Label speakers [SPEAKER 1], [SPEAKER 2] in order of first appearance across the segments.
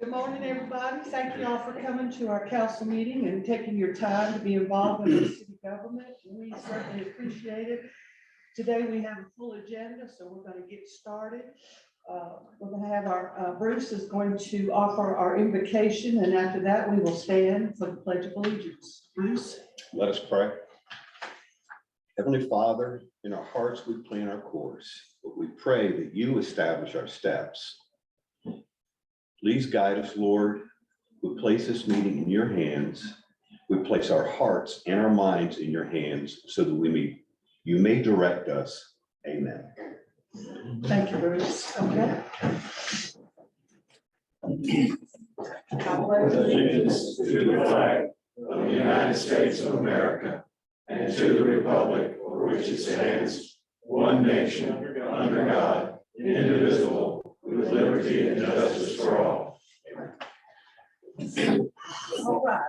[SPEAKER 1] Good morning, everybody. Thank you all for coming to our council meeting and taking your time to be involved in the city government. We certainly appreciate it. Today, we have a full agenda, so we're going to get started. We're going to have our, Bruce is going to offer our invocation, and after that, we will stand for the Pledge of Allegiance. Bruce?
[SPEAKER 2] Let us pray. Heavenly Father, in our hearts we plan our course, but we pray that you establish our steps. Please guide us, Lord. We place this meeting in your hands. We place our hearts and our minds in your hands so that you may direct us. Amen.
[SPEAKER 1] Thank you, Bruce. Okay.
[SPEAKER 3] Allegiance to the flag of the United States of America and to the republic for which it stands, one nation, under God, indivisible, with liberty and justice for all.
[SPEAKER 1] All right.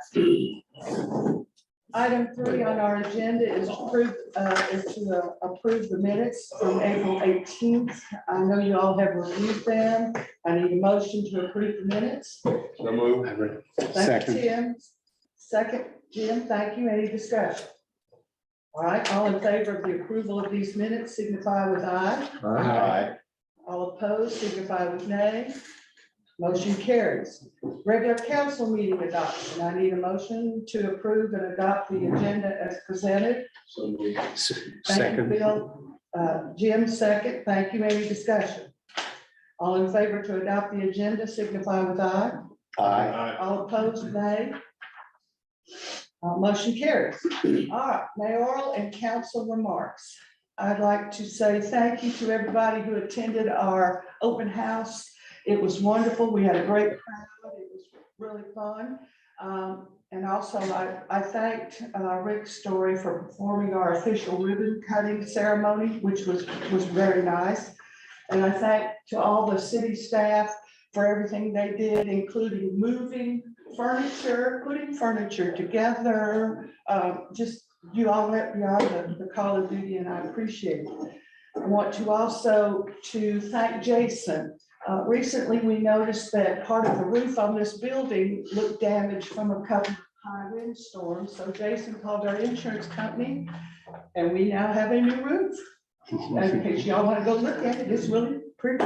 [SPEAKER 1] Item 3 on our agenda is to approve the minutes from April 18th. I know you all have reviewed them. I need a motion to approve the minutes.
[SPEAKER 3] So move.
[SPEAKER 1] Thank you, Tim. Second, Jim, thank you. Any discussion? All right, all in favor of the approval of these minutes signify with aye.
[SPEAKER 2] Aye.
[SPEAKER 1] All opposed signify with nay. Motion carries. Regular council meeting adoption. I need a motion to approve and adopt the agenda as presented.
[SPEAKER 3] So move.
[SPEAKER 1] Thank you, Bill. Jim, second. Thank you. Any discussion? All in favor to adopt the agenda signify with aye.
[SPEAKER 2] Aye.
[SPEAKER 1] All opposed, nay. Motion carries. All right, mayoral and council remarks. I'd like to say thank you to everybody who attended our open house. It was wonderful. We had a great crowd. It was really fun. And also I thanked Rick Story for performing our official ribbon cutting ceremony, which was very nice. And I thank to all the city staff for everything they did, including moving furniture, putting furniture together. Just you all went beyond the call of duty, and I appreciate it. I want to also thank Jason. Recently, we noticed that part of the roof on this building looked damaged from a couple of high wind storms. So Jason called our insurance company, and we now have a new roof. In case y'all want to go look at it, it's really pretty.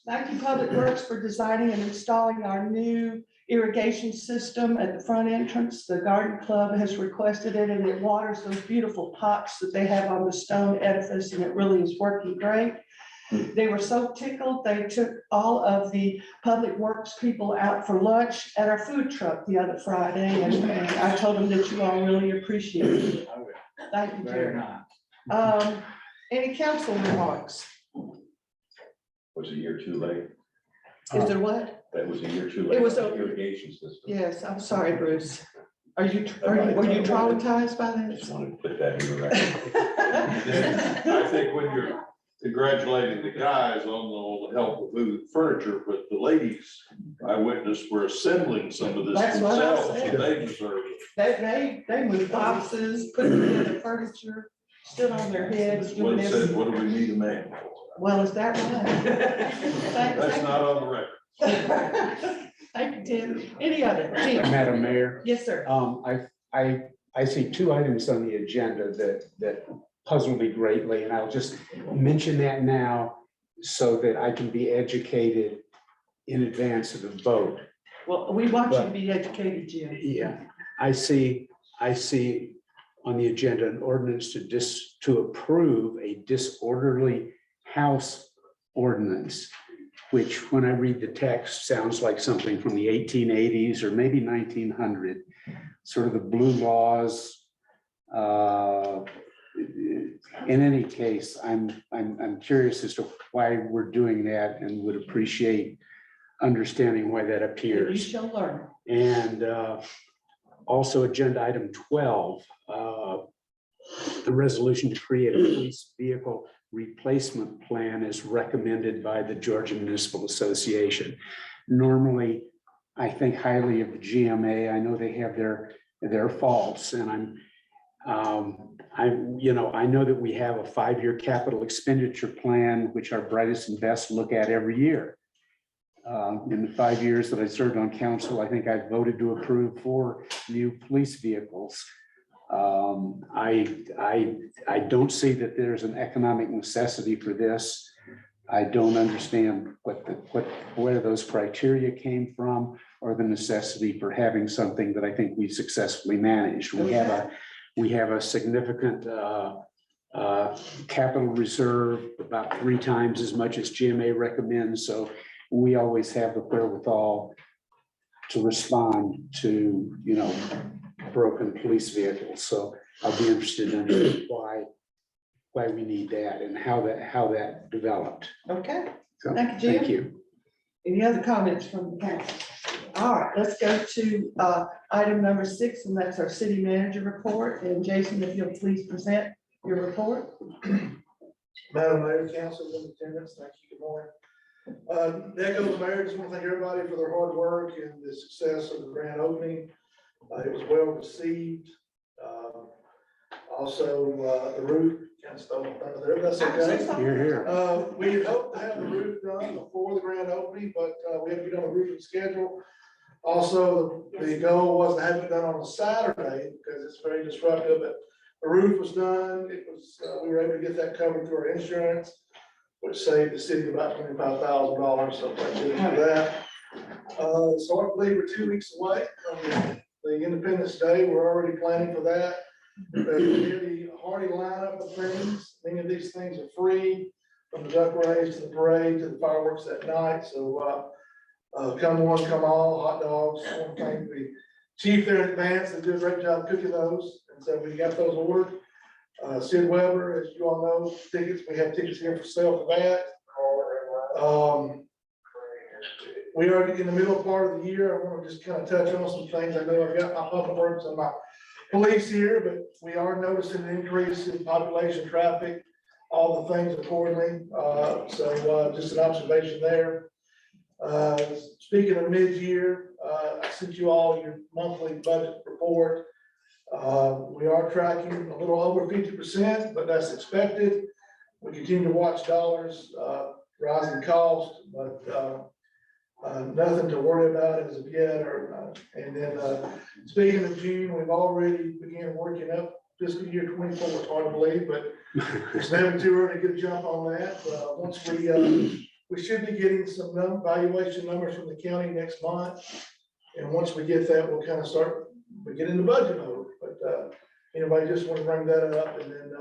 [SPEAKER 1] Thank you, Public Works, for designing and installing our new irrigation system at the front entrance. The garden club has requested it, and it waters those beautiful pots that they have on the stone edifice, and it really is working great. They were so tickled, they took all of the Public Works people out for lunch at our food truck the other Friday, and I told them that you all really appreciate it. Thank you, Jerry. Any council remarks?
[SPEAKER 2] Was a year too late.
[SPEAKER 1] Is there what?
[SPEAKER 2] That was a year too late.
[SPEAKER 1] It was
[SPEAKER 2] on
[SPEAKER 1] a-
[SPEAKER 2] the irrigation system.
[SPEAKER 1] Yes, I'm sorry, Bruce. Were you traumatized by
[SPEAKER 2] I just
[SPEAKER 1] this?
[SPEAKER 2] wanted to put that in the record.
[SPEAKER 3] I think when you're congratulating the guys on all the help with furniture, but the ladies I witnessed were assembling some of this
[SPEAKER 1] That's what I
[SPEAKER 3] themselves,
[SPEAKER 1] said.
[SPEAKER 3] so they deserve it.
[SPEAKER 1] They moved boxes, put together furniture, stood on their heads, doing
[SPEAKER 3] One said,
[SPEAKER 1] everything.
[SPEAKER 3] what do we need a man for?
[SPEAKER 1] Well, is that right?
[SPEAKER 3] That's not on the record.
[SPEAKER 1] Thank you, Tim. Any other? Jim?
[SPEAKER 4] Madam Mayor,
[SPEAKER 1] Yes, sir.
[SPEAKER 4] I see 2 items on the agenda that puzzle me greatly, and I'll just mention that now so that I can be educated in advance of the vote.
[SPEAKER 1] Well, we want you to be educated, Jim.
[SPEAKER 4] Yeah, I see on the agenda an ordinance to approve a disorderly house ordinance, which when I read the text sounds like something from the 1880s or maybe 1900, sort of the blue laws. In any case, I'm curious as to why we're doing that and would appreciate understanding why that
[SPEAKER 1] You
[SPEAKER 4] appears.
[SPEAKER 1] shall learn.
[SPEAKER 4] And also agenda item 12, the resolution to create a police vehicle replacement plan is recommended by the Georgia Municipal Association. Normally, I think highly of the GMA. I know they have their faults, and I know that we have a 5-year capital expenditure plan, which our brightest and best look at every year. In the 5 years that I served on council, I think I voted to approve 4 new police vehicles. I don't see that there's an economic necessity for this. I don't understand where those criteria came from, or the necessity for having something that I think we've successfully managed. We have a significant capital reserve, about 3 times as much as GMA recommends. So we always have the wherewithal to respond to, broken police vehicles. So I'll be interested in why we need that and how that developed.
[SPEAKER 1] Okay,
[SPEAKER 4] So,
[SPEAKER 1] Thank you, Jim.
[SPEAKER 4] Thank you.
[SPEAKER 1] any other comments from the council? All right, let's go to item number 6, and that's our city manager report. And Jason, if you'll please present your report.
[SPEAKER 5] Madam Mayor, council in attendance, thank you, good morning. Echo the mayor, just want to thank everybody for their hard work and the success of the grand opening. It was well received. Also, the roof, kind of stole my thunder there, that's okay.
[SPEAKER 4] Here, here.
[SPEAKER 5] We had hoped to have the roof done before the grand opening, but we had to get on the roofing schedule. Also, the goal was to have it done on a Saturday because it's very disruptive, but the roof was done. It was, we were able to get that covered through our insurance, which saved the city about $25,000, so thank you for that. So I believe we're 2 weeks away from the Independence Day. We're already planning for that. There's a really hearty lineup of things. Many of these things are free, from the duck race to the parade to the fireworks that night. So come one, come all, hot dogs. I want to thank the chief there in advance. They do a great job cooking those. And so we got those ordered. Sid Weber, as you all know, tickets, we have tickets here for sale for that. We are in the middle part of the year. I want to just kind of touch on some things. I know I've got my public works and my police here, but we are noticing an increase in population traffic, all the things accordingly. So just an observation there. Speaking of mid-year, I sent you all your monthly budget report. We are tracking a little over 50%, but that's expected. We continue to watch dollars, rising cost, but nothing to worry about as of yet. And then speaking of June, we've already began working up fiscal year 24. It's hard to believe, but it's never too early to get a jump on that. Once we should be getting some valuation numbers from the county next month. And once we get that, we'll kind of start, we get into budget mode. But anybody just want to bring that up. And then,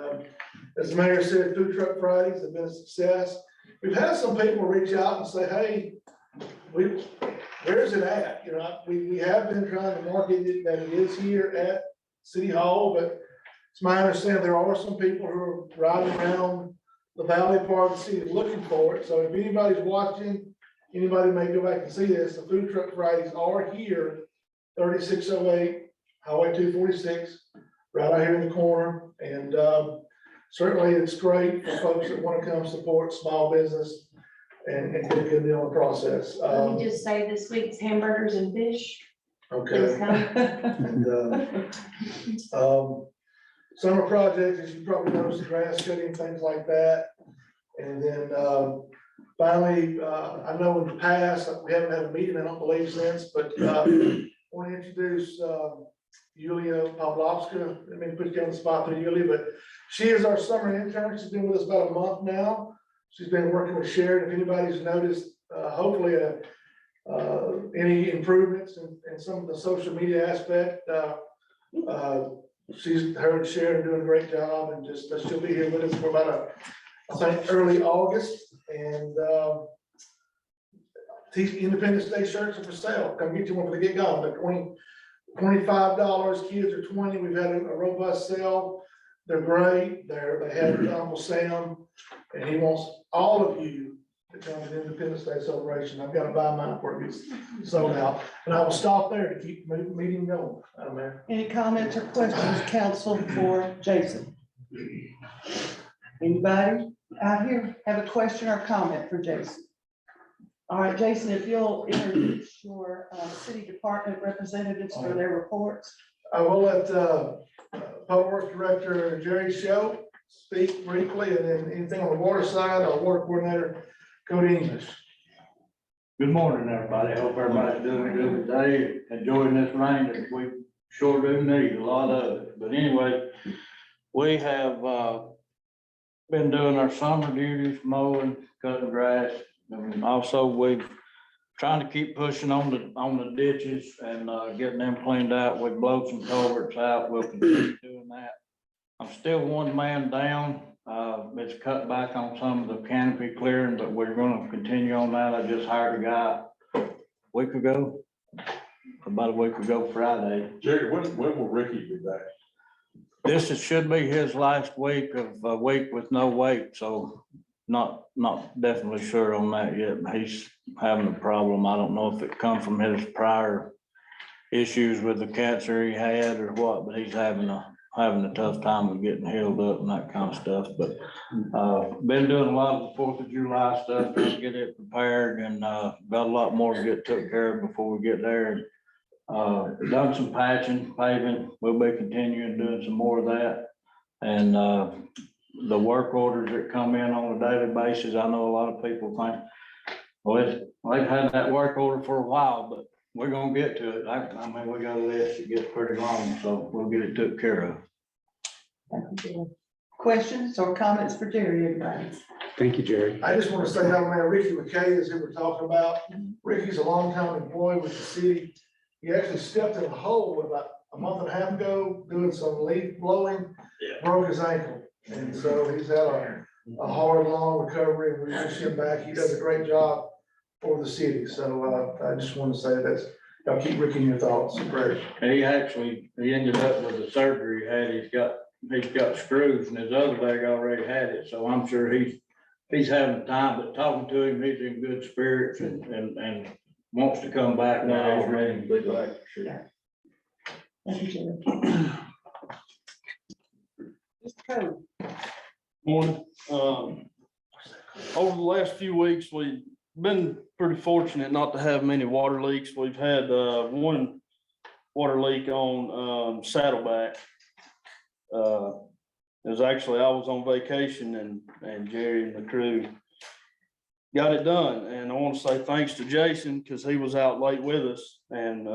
[SPEAKER 5] as the mayor said, Food Truck Fridays have been a success. We've had some people reach out and say, hey, where's it at? We have been trying to market it that it is here at City Hall, but it's my understanding there are some people who are riding around the valley part of the city looking for it. So if anybody's watching, anybody may go back and see this. The Food Truck Fridays are here, 3608 Highway 246, right out here in the corner. And certainly it's great for folks that want to come support small business and get a good deal in the process.
[SPEAKER 6] Let me just say this week's hamburgers and fish. Please
[SPEAKER 5] Okay.
[SPEAKER 6] come.
[SPEAKER 5] And summer projects, as you probably noticed, the grass cutting, things like that. And then finally, I know in the past, we haven't had a meeting, I don't believe since, but I want to introduce Yulia Pavlovska. Let me put you on the spot there, Yulia, but she is our summer intern. She's been with us about a month now. She's been working with Sharon. If anybody's noticed, hopefully any improvements in some of the social media aspect, she's heard Sharon doing a great job, and just she'll be here with us for about I think early August. And these Independence Day shirts are for sale. Come get you one for the get going. They're $25. Kids are $20. We've had a robust sale. They're great. They have Uncle Sam, and he wants all of you to come to the Independence Day celebration. I've got to buy mine before it gets sold out. And I will stop there to keep the meeting going. Madam Mayor.
[SPEAKER 1] Any comments or questions, council, for Jason? Anybody out here have a question or comment for Jason? All right, Jason, if you'll introduce your city department representatives for their reports.
[SPEAKER 5] I will let, Public Works Director Jerry Show speak briefly, and then anything on the water side, our water coordinator, Cody English.
[SPEAKER 7] Good morning, everybody. Hope everybody's doing good today, enjoying this rain that we sure do need a lot of it. But anyway, we have, been doing our summer duties, mowing, cutting grass. And also we've trying to keep pushing on the ditches and, getting them cleaned out. We blowed some culverts out. We'll continue doing that. I'm still one man down. It's cut back on some of the canopy clearing, but we're gonna continue on that. I just hired a guy a week ago, about a week ago Friday.
[SPEAKER 3] Jerry, when will Ricky be back?
[SPEAKER 7] Should be his last week of a week with no wait, so not definitely sure on that yet. He's having a problem. I don't know if it come from his prior issues with the cancer he had or what, but he's having a tough time of getting healed up and that kind of stuff. But been doing a lot of the 4th of July stuff, trying to get it prepared, and got a lot more to get took care of before we get there. Done some patching, paving. We'll be continuing doing some more of that. And the work orders that come in on a daily basis, I know a lot of people think, well, they've had that work order for a while, but we're gonna get to it. I mean, we got a list that gets pretty long, so we'll get it took care of.
[SPEAKER 1] Thank you, Jerry. Questions or comments for Jerry, anybody?
[SPEAKER 4] Thank you, Jerry.
[SPEAKER 5] I just want to say how man Ricky McKay is who we're talking about. Ricky's a longtime employee with the city. He actually stepped in a hole about a month and a half ago, doing some leaf blowing, broke his ankle. And so he's had a hard, long recovery, and we wish him back. He does a great job for the city. So I just want to say that, y'all keep Ricky in your thoughts and prayers.
[SPEAKER 7] He ended up with the surgery he had. He's got screws and his other leg already had it, so I'm sure he's having time, but talking to him, he's in good spirits and wants to come back now. He's ready to be back. Sure.
[SPEAKER 1] Thank you, Jerry. Mr. Cody.
[SPEAKER 8] Morning. Over the last few weeks, we've been pretty fortunate not to have many water leaks. We've had one water leak on Saddleback. It was actually, I was on vacation and Jerry and the crew got it done. And I want to say thanks to Jason because he was out late with us and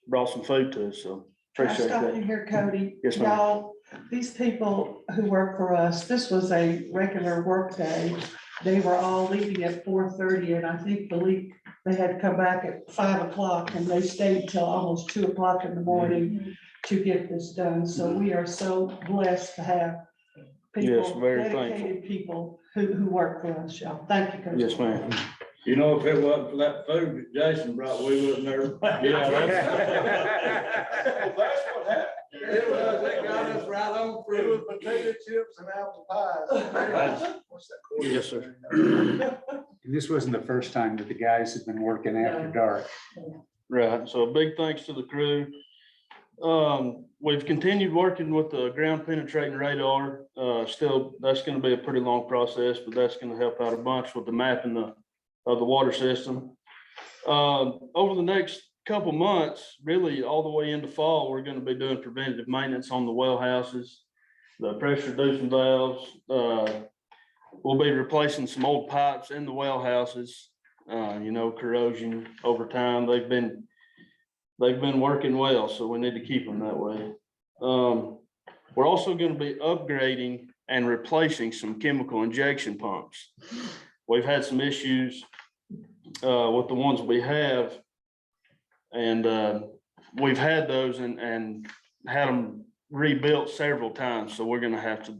[SPEAKER 8] brought some food to us. So
[SPEAKER 1] Can I
[SPEAKER 8] appreciate
[SPEAKER 1] stop you
[SPEAKER 8] that.
[SPEAKER 1] here, Cody?
[SPEAKER 8] Yes, ma'am.
[SPEAKER 1] Y'all, these people who work for us, this was a regular work day. They were all leaving at 4:30, and I think the leak, they had to come back at 5 o'clock, and they stayed till almost 2 o'clock in the morning to get this done. So we are so blessed to have
[SPEAKER 8] Yes,
[SPEAKER 1] people,
[SPEAKER 8] very thankful.
[SPEAKER 1] dedicated people who work for us, y'all. Thank you, Cody.
[SPEAKER 8] Yes, ma'am.
[SPEAKER 7] You know, if it wasn't for that food that Jason brought, we wouldn't have.
[SPEAKER 8] Yeah,
[SPEAKER 5] Well, that's what happened.
[SPEAKER 7] It was, it got us right on
[SPEAKER 5] It was
[SPEAKER 7] through.
[SPEAKER 5] potato chips and apple pies. What's that called?
[SPEAKER 8] Yes, sir.
[SPEAKER 4] And this wasn't the first time that the guys have been working after dark.
[SPEAKER 8] Right, so a big thanks to the crew. We've continued working with the ground penetrating radar. Still, that's gonna be a pretty long process, but that's gonna help out a bunch with the mapping of the water system. Over the next couple months, really all the way into fall, we're gonna be doing preventative maintenance on the well houses, the pressure reducing valves. We'll be replacing some old pipes in the well houses. Corrosion over time. They've been working well, so we need to keep them that way. We're also going to be upgrading and replacing some chemical injection pumps. We've had some issues with the ones we have, and we've had those and had them rebuilt several times. So we're going to have to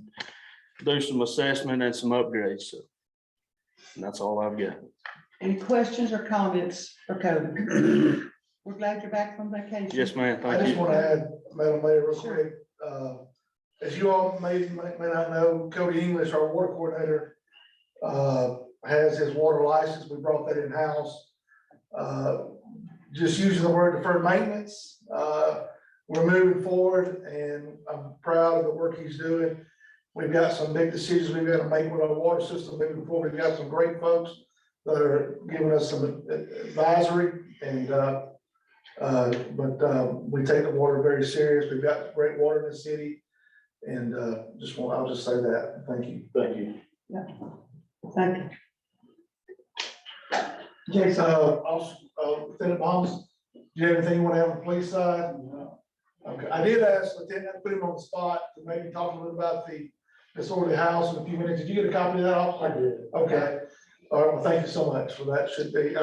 [SPEAKER 8] do some assessment and some upgrades. So and that's all I've got.
[SPEAKER 1] Any questions or comments for Cody? We're glad you're back from vacation.
[SPEAKER 8] Yes, ma'am.
[SPEAKER 5] I
[SPEAKER 8] Thank
[SPEAKER 5] just
[SPEAKER 8] you.
[SPEAKER 5] want to add, Madam Mayor, real
[SPEAKER 1] Sure.
[SPEAKER 5] quick, as you all may not know, Cody English, our water coordinator, has his water license. We brought that in-house. Just using the word deferred maintenance, we're moving forward and I'm proud of the work he's doing. We've got some big decisions we've got to make with our water system moving forward. We've got some great folks that are giving us some advisory and We take the water very serious. We've got great water in the city. And I'll just say that. Thank you.
[SPEAKER 8] Thank you.
[SPEAKER 1] Thank you. Jason,
[SPEAKER 5] Also, Lieutenant Holmes, do you have anything you want to have on the police side? Okay, I did ask Lieutenant, put him on the spot to maybe talk a little about the disorderly house in a few minutes. Did you get a copy of that? I did. Okay. All right, well, thank you so much for that. Should be,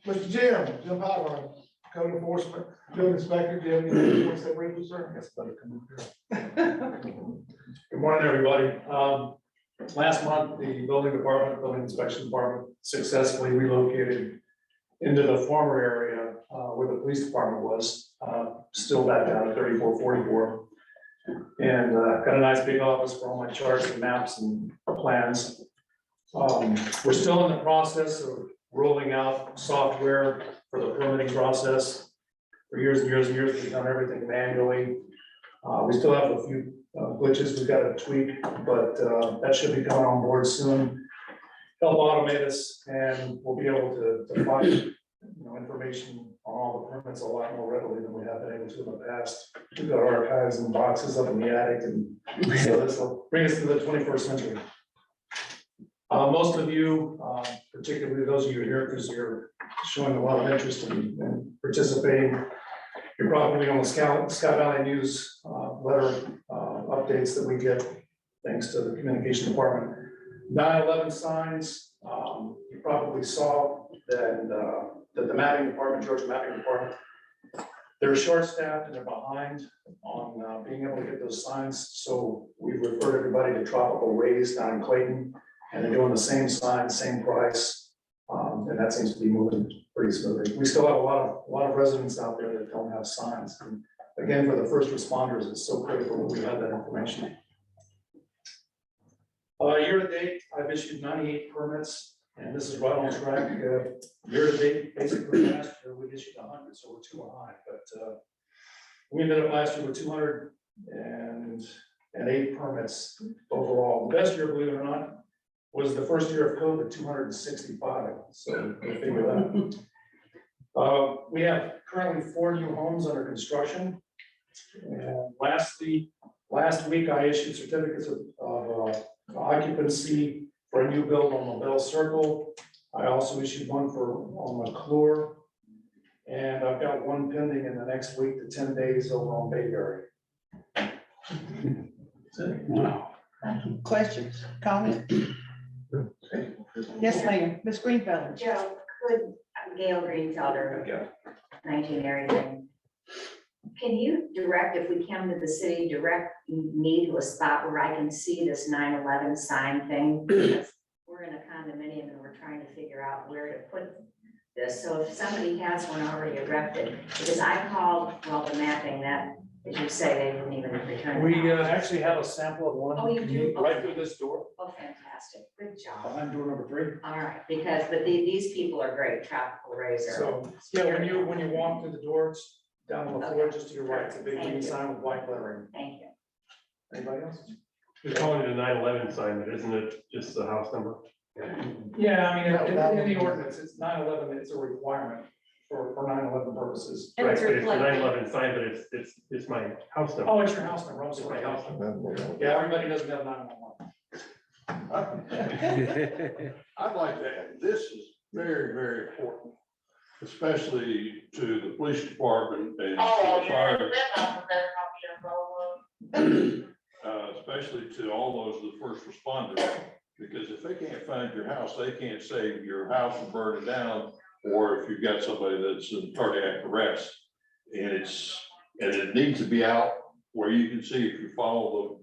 [SPEAKER 5] Mr. Jim Power, code enforcement, building inspector, do you have anything you want to say briefly, sir? Yes, better come up here.
[SPEAKER 9] Good morning, everybody. Last month, the building inspection department successfully relocated into the former area where the police department was, still back down to 3444. And got a nice big office for all my charts and maps and plans. We're still in the process of rolling out software for the permitting process. For years and years and years, we've done everything manually. We still have a few glitches we've got to tweak, but that should be coming on board soon. Help automate us, and we'll be able to find information on all the permits a lot more readily than we have been able to in the past. We've got archives and boxes up in the attic, and so this will bring us to the 21st century. Most of you, particularly those of you here, because you're showing a lot of interest in participating, you're probably on the Sky Valley News letter updates that we get, thanks to the communication department. 9/11 signs, you probably saw that the mapping department, Georgia mapping department, they're short-staffed and they're behind on being able to get those signs. So we referred everybody to Tropical Rays down in Clayton, and they're doing the same sign, same price, and that seems to be moving pretty smoothly. We still have a lot of residents out there that don't have signs. And again, for the first responders, it's so critical that we have that information. Year to date, I've issued 98 permits, and this is right on track. Year to date, basically last year, we issued 100, so we're too behind. But we ended up last year with 208 permits overall. The best year, believe it or not, was the first year of COVID, 265. So we'll figure that out. We have currently 4 new homes under construction. And last week I issued certificates of occupancy for a new build on LaBelle Circle. I also issued one on McClure. And I've got one pending in the next week to 10 days over on Bayberry.
[SPEAKER 4] Wow.
[SPEAKER 1] questions, comments? Yes, ma'am, Ms. Greenfelder.
[SPEAKER 10] Joe, could Gail Greenfelder, 19 everything. Can you direct, if we come to the city, direct me to a spot where I can see this 9/11 sign thing? Because we're in a condominium and we're trying to figure out where to put this. So if somebody has one already erected, because I called, well, the mapping that, as you say, they didn't even return.
[SPEAKER 9] We actually have a sample of one.
[SPEAKER 10] Oh, you do?
[SPEAKER 9] Right through this door,
[SPEAKER 10] Oh, fantastic. Good job.
[SPEAKER 9] behind door number 3.
[SPEAKER 10] All right, but these people are great, Tropical Rays are.
[SPEAKER 9] So, yeah, when you walk through the door, it's down on the floor, just to your right, it's a big green sign with white lettering.
[SPEAKER 10] Thank you.
[SPEAKER 9] Anybody else?
[SPEAKER 11] You're calling it a 9/11 sign, but isn't it just the house number?
[SPEAKER 9] Yeah, I mean, in the ordinance, it's 9/11, it's a requirement for 9/11 purposes.
[SPEAKER 6] And
[SPEAKER 11] Right,
[SPEAKER 6] it's
[SPEAKER 11] but it's the
[SPEAKER 6] reflected.
[SPEAKER 11] 9/11 sign, but it's my house number.
[SPEAKER 9] Oh, it's your house number, I'm sorry.
[SPEAKER 11] It's my house number.
[SPEAKER 9] Yeah, everybody doesn't have 911.
[SPEAKER 3] I'd like to add, this is very, very important, especially to the police department and the fire. Especially to all those, the first responders, because if they can't find your house, they can't say your house will burn it down, or if you've got somebody that's in cardiac arrest. And it needs to be out where you can see, if you follow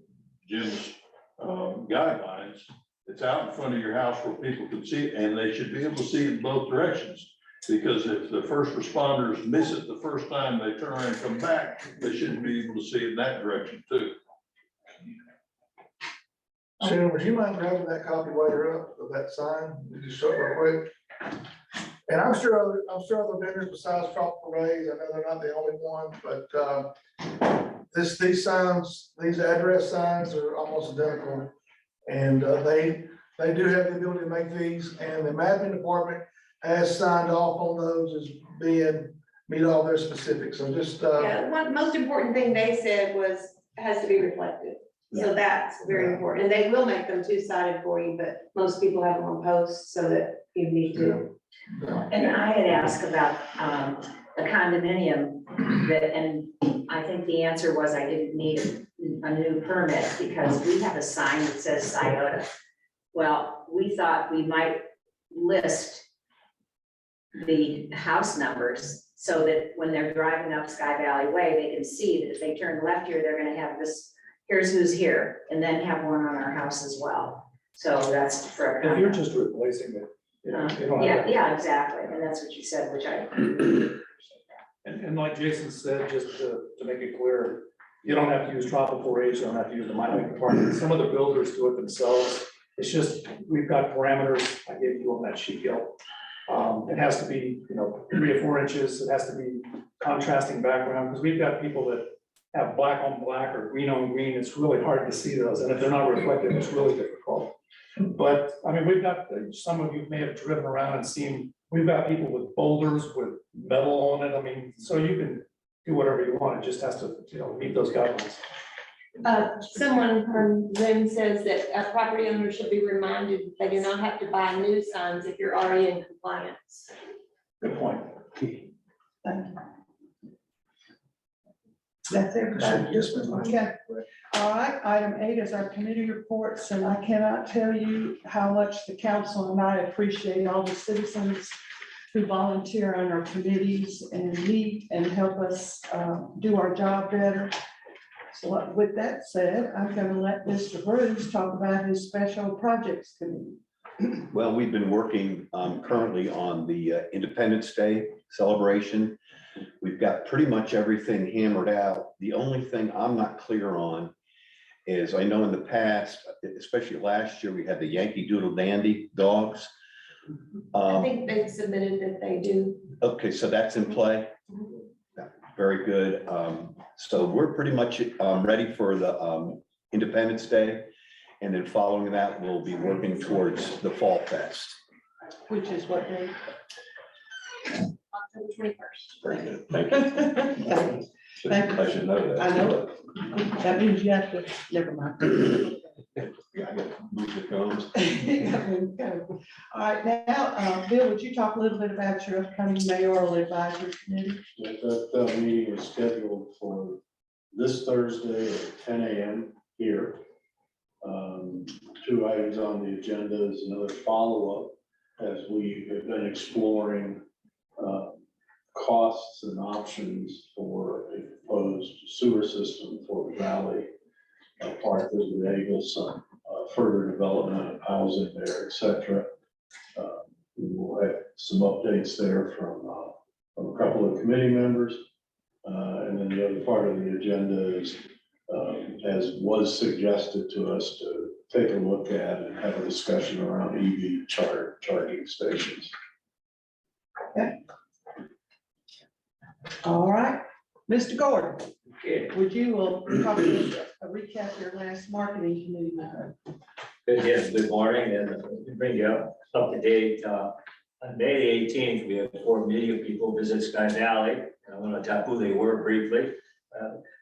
[SPEAKER 3] the Jim's guidelines, it's out in front of your house where people can see it, and they should be able to see it in both directions. Because if the first responders miss it the first time, they turn around and come back, they shouldn't be able to see it in that direction too.
[SPEAKER 5] Sharon, would you mind grabbing that copy while you're up of that sign? You just show it real quick. And I'm sure other vendors besides Tropical Rays, I know they're not the only one, but these signs, these address signs are almost identical. And they do have the ability to make these, and the mapping department has signed off on those as being, meet all their specifics, so just,
[SPEAKER 6] Yeah, one most important thing they said was, has to be reflected. So that's very important, and they will make them two-sided for you, but most people have them on posts so that you need to.
[SPEAKER 10] And I had asked about the condominium, that, and I think the answer was I didn't need a new permit because we have a sign that says Scioto. Well, we thought we might list the house numbers so that when they're driving up Sky Valley Way, they can see that if they turn left here, they're gonna have this, here's who's here, and then have one on our house as well. So that's for.
[SPEAKER 9] If you're just replacing it, you know, you don't have
[SPEAKER 10] Yeah,
[SPEAKER 9] to-
[SPEAKER 10] yeah, exactly, and that's what you said, which I.
[SPEAKER 9] And like Jason said, just to make it clear, you don't have to use tropical rays, you don't have to use the mining department. Some of the builders do it themselves. It's just, we've got parameters I gave you on that sheet, Gil. It has to be, 3 or 4 inches. It has to be contrasting background, because we've got people that have black on black or green on green. It's really hard to see those. And if they're not reflective, it's really difficult. But I mean, we've got, some of you may have driven around and seen, we've got people with boulders with metal on it. I mean, so you can do whatever you want. It just has to, meet those guidelines.
[SPEAKER 6] Someone from Zoom says that property owners should be reminded they do not have to buy new signs if you're already in compliance.
[SPEAKER 9] Good point.
[SPEAKER 1] That's everybody. Okay. All right, item 8 is our committee reports, and I cannot tell you how much the council and I appreciate all the citizens who volunteer on our committees and meet and help us do our job better. So with that said, I'm going to let Mr. Bruce talk about his special projects committee.
[SPEAKER 2] Well, we've been working currently on the Independence Day celebration. We've got pretty much everything hammered out. The only thing I'm not clear on is, I know in the past, especially last year, we had the Yankee Doodle Dandy dogs.
[SPEAKER 6] I think they've submitted that they do.
[SPEAKER 2] Okay, so that's in play. Yeah, very good. So we're pretty much ready for the Independence Day. And then following that, we'll be working towards the Fall Fest.
[SPEAKER 1] Which is what they.
[SPEAKER 6] October 21st.
[SPEAKER 2] Very good. Thank you.
[SPEAKER 1] Thank you.
[SPEAKER 2] I should know that.
[SPEAKER 1] I know it. That means you have to, never mind.
[SPEAKER 2] Yeah, I got to move the cones.
[SPEAKER 1] All right, now, Bill, would you talk a little bit about your upcoming mayoral advisory committee?
[SPEAKER 12] That meeting is scheduled for this Thursday at 10 a.m. here. 2 items on the agenda is another follow-up as we have been exploring costs and options for a proposed sewer system for the valley. Part of the enable some further development of housing there, et cetera. We will have some updates there from a couple of committee members. And then the other part of the agenda is, as was suggested to us, to take a look at and have a discussion around EV charging stations.
[SPEAKER 1] All right, Mr. Gordon, would you talk to us, recap your last marketing committee meeting?
[SPEAKER 13] Yes, good morning, and to bring you up to date, on May 18th, we had 4 media people visit Sky Valley, and I'm gonna tell who they were briefly.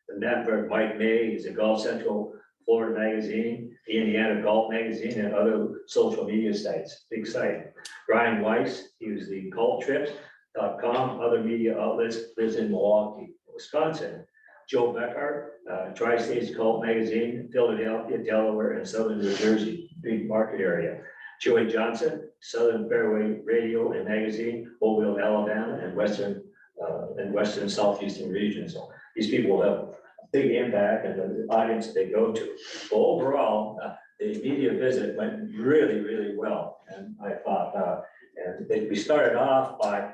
[SPEAKER 13] The member, Mike May, is a Gulf Central Florida magazine, the Indiana Gulf magazine, and other social media sites, big site. Brian Weiss, he was the culttrips.com, other media outlets, lives in Milwaukee, Wisconsin. Joe Beckard, Tri-States Cult Magazine, Philadelphia, Delaware, and Southern New Jersey, big market area. Joey Johnson, Southern Fairway Radio and Magazine, Mobile, Alabama, and Western Southeastern regions. So these people have a big impact and the audience they go to. Well, overall, the media visit went really, really well. And I thought, we started off by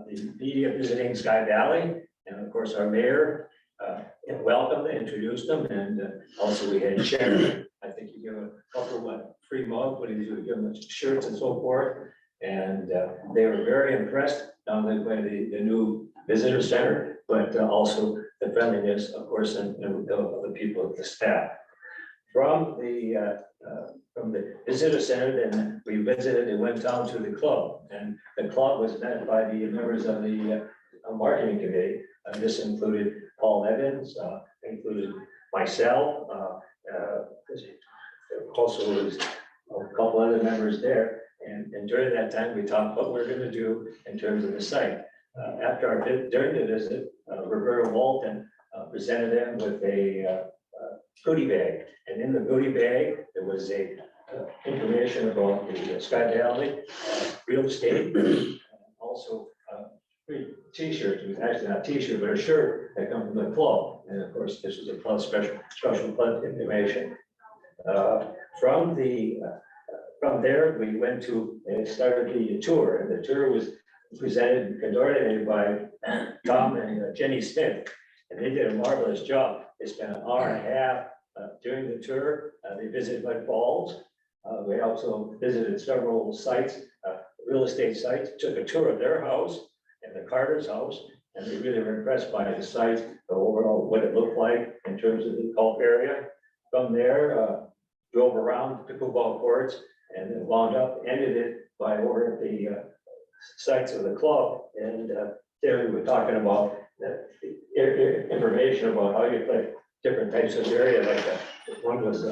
[SPEAKER 13] the media visiting Sky Valley, and of course, our mayor welcomed, introduced them, and also we had Sharon. I think you give a couple of free mugs, what do you do? Give them shirts and so forth. And they were very impressed, not only by the new visitor center, but also the friendliness, of course, and the people of the staff. From the visitor center, then we visited and went down to the club, and the club was met by the members of the marketing committee. This included Paul Evans, included myself, also was a couple other members there. And during that time, we talked what we're gonna do in terms of the site. During the visit, Roberta Walton presented them with a goodie bag. And in the goodie bag, there was a information about the Sky Valley real estate. Also, T-shirt, it was actually not T-shirt, but a shirt that come from the club. And of course, this was a club special club information. From there, we went to and started the tour, and the tour was presented and coordinated by Tom and Jenny Smith, and they did a marvelous job. They spent an hour and a half during the tour. They visited Mud Falls. We also visited several sites, real estate sites, took a tour of their house and the Carter's house, and they really were impressed by the site, the overall, what it looked like in terms of the golf area. From there, drove around the pickleball courts and then wound up, ended it by over at the sites of the club. And there we were talking about information about how you play different types of area like that. One was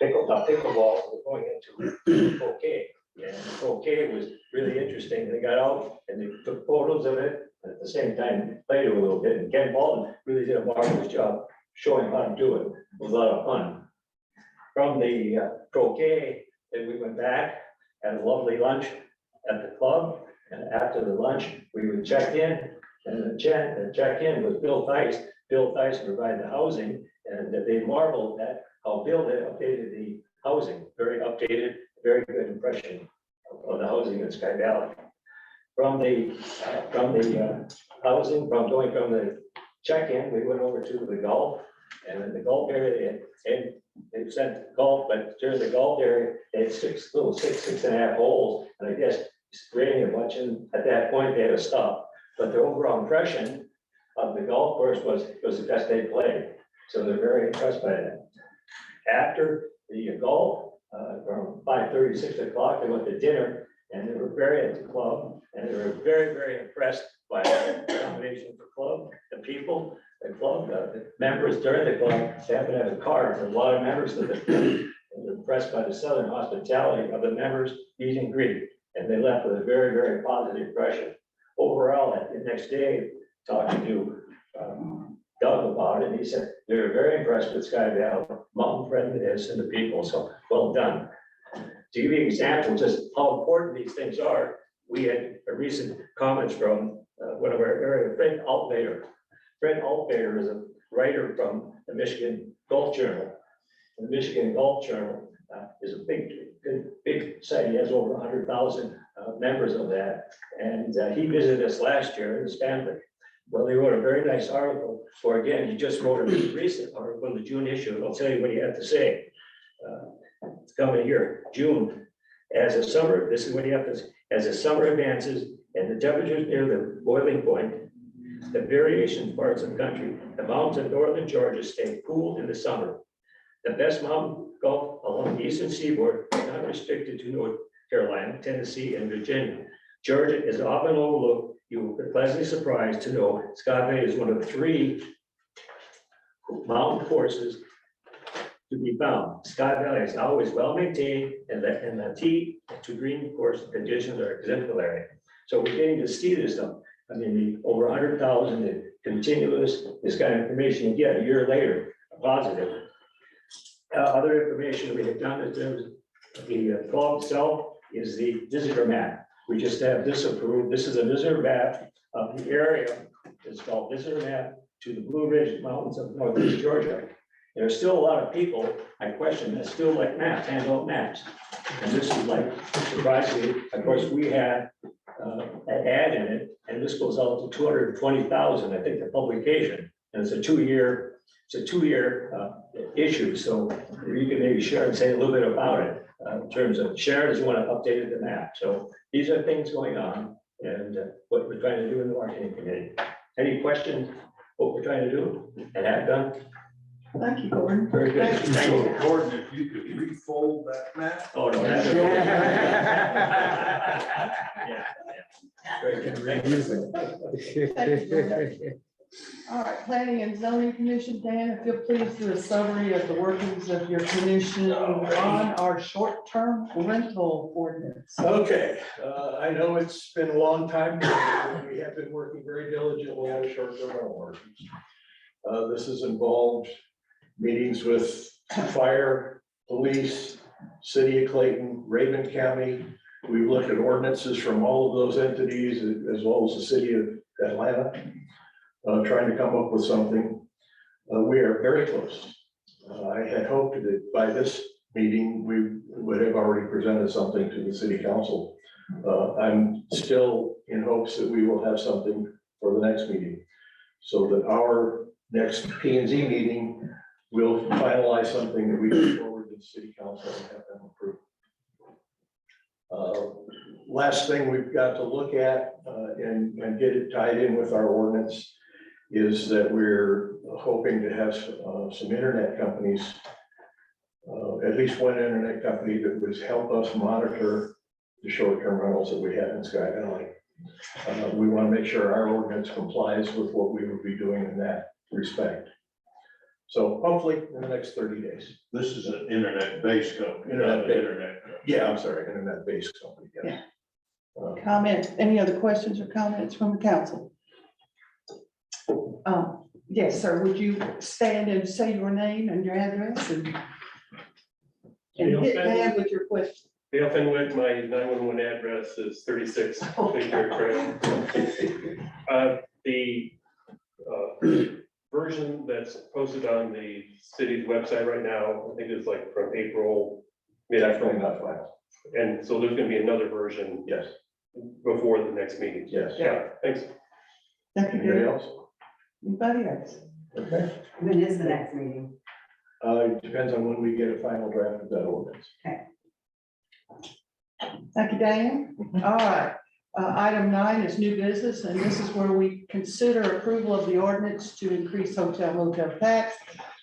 [SPEAKER 13] pickleball, we're going into croquet. And croquet was really interesting. They got out and they took photos of it, and at the same time played it a little bit. And Ken Baldwin really did a marvelous job showing how to do it. It was a lot of fun. From the croquet, then we went back, had a lovely lunch at the club. And after the lunch, we would check in, and the check-in was Bill Theis. Bill Theis provided the housing, and they marveled at how Bill had updated the housing. Very updated, very good impression of the housing in Sky Valley. From the housing, going from the check-in, we went over to the golf, and in the golf area, they sent golf, but during the golf area, they had six and a half holes, and I guess it's raining a bunch, and at that point, they had to stop. But the overall impression of the golf course was the best they played, so they're very impressed by that. After the golf, from 5:30, 6 o'clock, they went to dinner, and they were very at the club, and they were very, very impressed by the accommodation for club, the people, the club, the members during the club. They happen to have a card, a lot of members of the club, and were impressed by the southern hospitality of the members, meet and greet, and they left with a very, very positive impression. Overall, the next day, talking to Doug about it, he said they were very impressed with Sky Valley, mountain friendliness and the people, so well done. To give you an example, just how important these things are, we had a recent comments from one of our area, Fred Altvater. Fred Altvater is a writer from the Michigan Golf Journal. The Michigan Golf Journal is a big site. He has over 100,000 members of that. And he visited us last year in his family. Well, he wrote a very nice article, or again, he just wrote a recent article in the June issue. I'll tell you what he had to say. It's coming here, June. As the summer, this is what he had to say. As the summer advances and the temperatures near the boiling point, the variation parts of the country, the mountains of northern Georgia stay cool in the summer. The best mountain golf along the eastern seaboard is not restricted to North Carolina, Tennessee, and Virginia. Georgia is often overlooked. You will be pleasantly surprised to know Sky Valley is one of 3 mountain courses to be found. Sky Valley is always well maintained, and the tee to green course conditions are exemplary. So we're getting to see this stuff. I mean, the over 100,000 and continuous, this kind of information you get a year later, positive. Other information we have done in terms of the club itself is the visitor map. We just have this approved. This is a visitor map of the area. It's called Visitor Map to the Blue Ridge Mountains of Northeast Georgia. There are still a lot of people, I question, that still like maps, hand-out maps. And this is like, surprisingly, of course, we had an ad in it, and this goes out to 220,000, I think, the publication. And it's a two-year issue. So you can maybe share and say a little bit about it in terms of Sharon is the one that updated the map. So these are things going on and what we're trying to do in the marketing committee. Any questions? What we're trying to do and have done?
[SPEAKER 1] Thank you, Gordon.
[SPEAKER 3] Very good.
[SPEAKER 1] Thank you.
[SPEAKER 3] Gordon, if you could refold that map.
[SPEAKER 13] Oh, no, that's. Yeah, Very good. Thank you.
[SPEAKER 1] Thank you, Gordon. All right, Planning and Zoning Commission, Dan, if you'll please do a summary of the workings of your commission on our short-term rental ordinance.
[SPEAKER 12] Okay, I know it's been a long time, but we have been working very diligently on a short-term rental ordinance. This has involved meetings with fire, police, city of Clayton, Raven County. We've looked at ordinances from all of those entities as well as the city of Atlanta, trying to come up with something. We are very close. I had hoped that by this meeting, we would have already presented something to the city council. I'm still in hopes that we will have something for the next meeting, so that our next P and Z meeting will finalize something that we can forward to the city council and have them approve. Last thing we've got to look at and get it tied in with our ordinance is that we're hoping to have some internet companies, at least one internet company that would help us monitor the short-term rentals that we have in Sky Valley. We want to make sure our ordinance complies with what we will be doing in that respect. So hopefully in the next 30 days.
[SPEAKER 3] This is an internet-based company.
[SPEAKER 12] Internet. Yeah, I'm sorry, internet-based company, yes.
[SPEAKER 1] Comments, any other questions or comments from the council? Yes, sir, would you stand and say your name and your address and get mad with your question?
[SPEAKER 11] Dale Fenwick, my 911 address is 36 Clear Trail. The version that's posted on the city's website right now, I think it's like from April,
[SPEAKER 12] Definitely not final.
[SPEAKER 11] and so there's gonna be another version
[SPEAKER 12] Yes,
[SPEAKER 11] before the next meeting.
[SPEAKER 12] yes.
[SPEAKER 11] Yeah, thanks.
[SPEAKER 1] Thank you,
[SPEAKER 12] Anybody
[SPEAKER 1] Gary.
[SPEAKER 12] else?
[SPEAKER 1] Anybody else?
[SPEAKER 12] Okay.
[SPEAKER 6] When is the next meeting?
[SPEAKER 12] It depends on when we get a final draft of that ordinance.
[SPEAKER 1] Thank you, Diane. All right. Item 9 is new business, and this is where we consider approval of the ordinance to increase hotel motel tax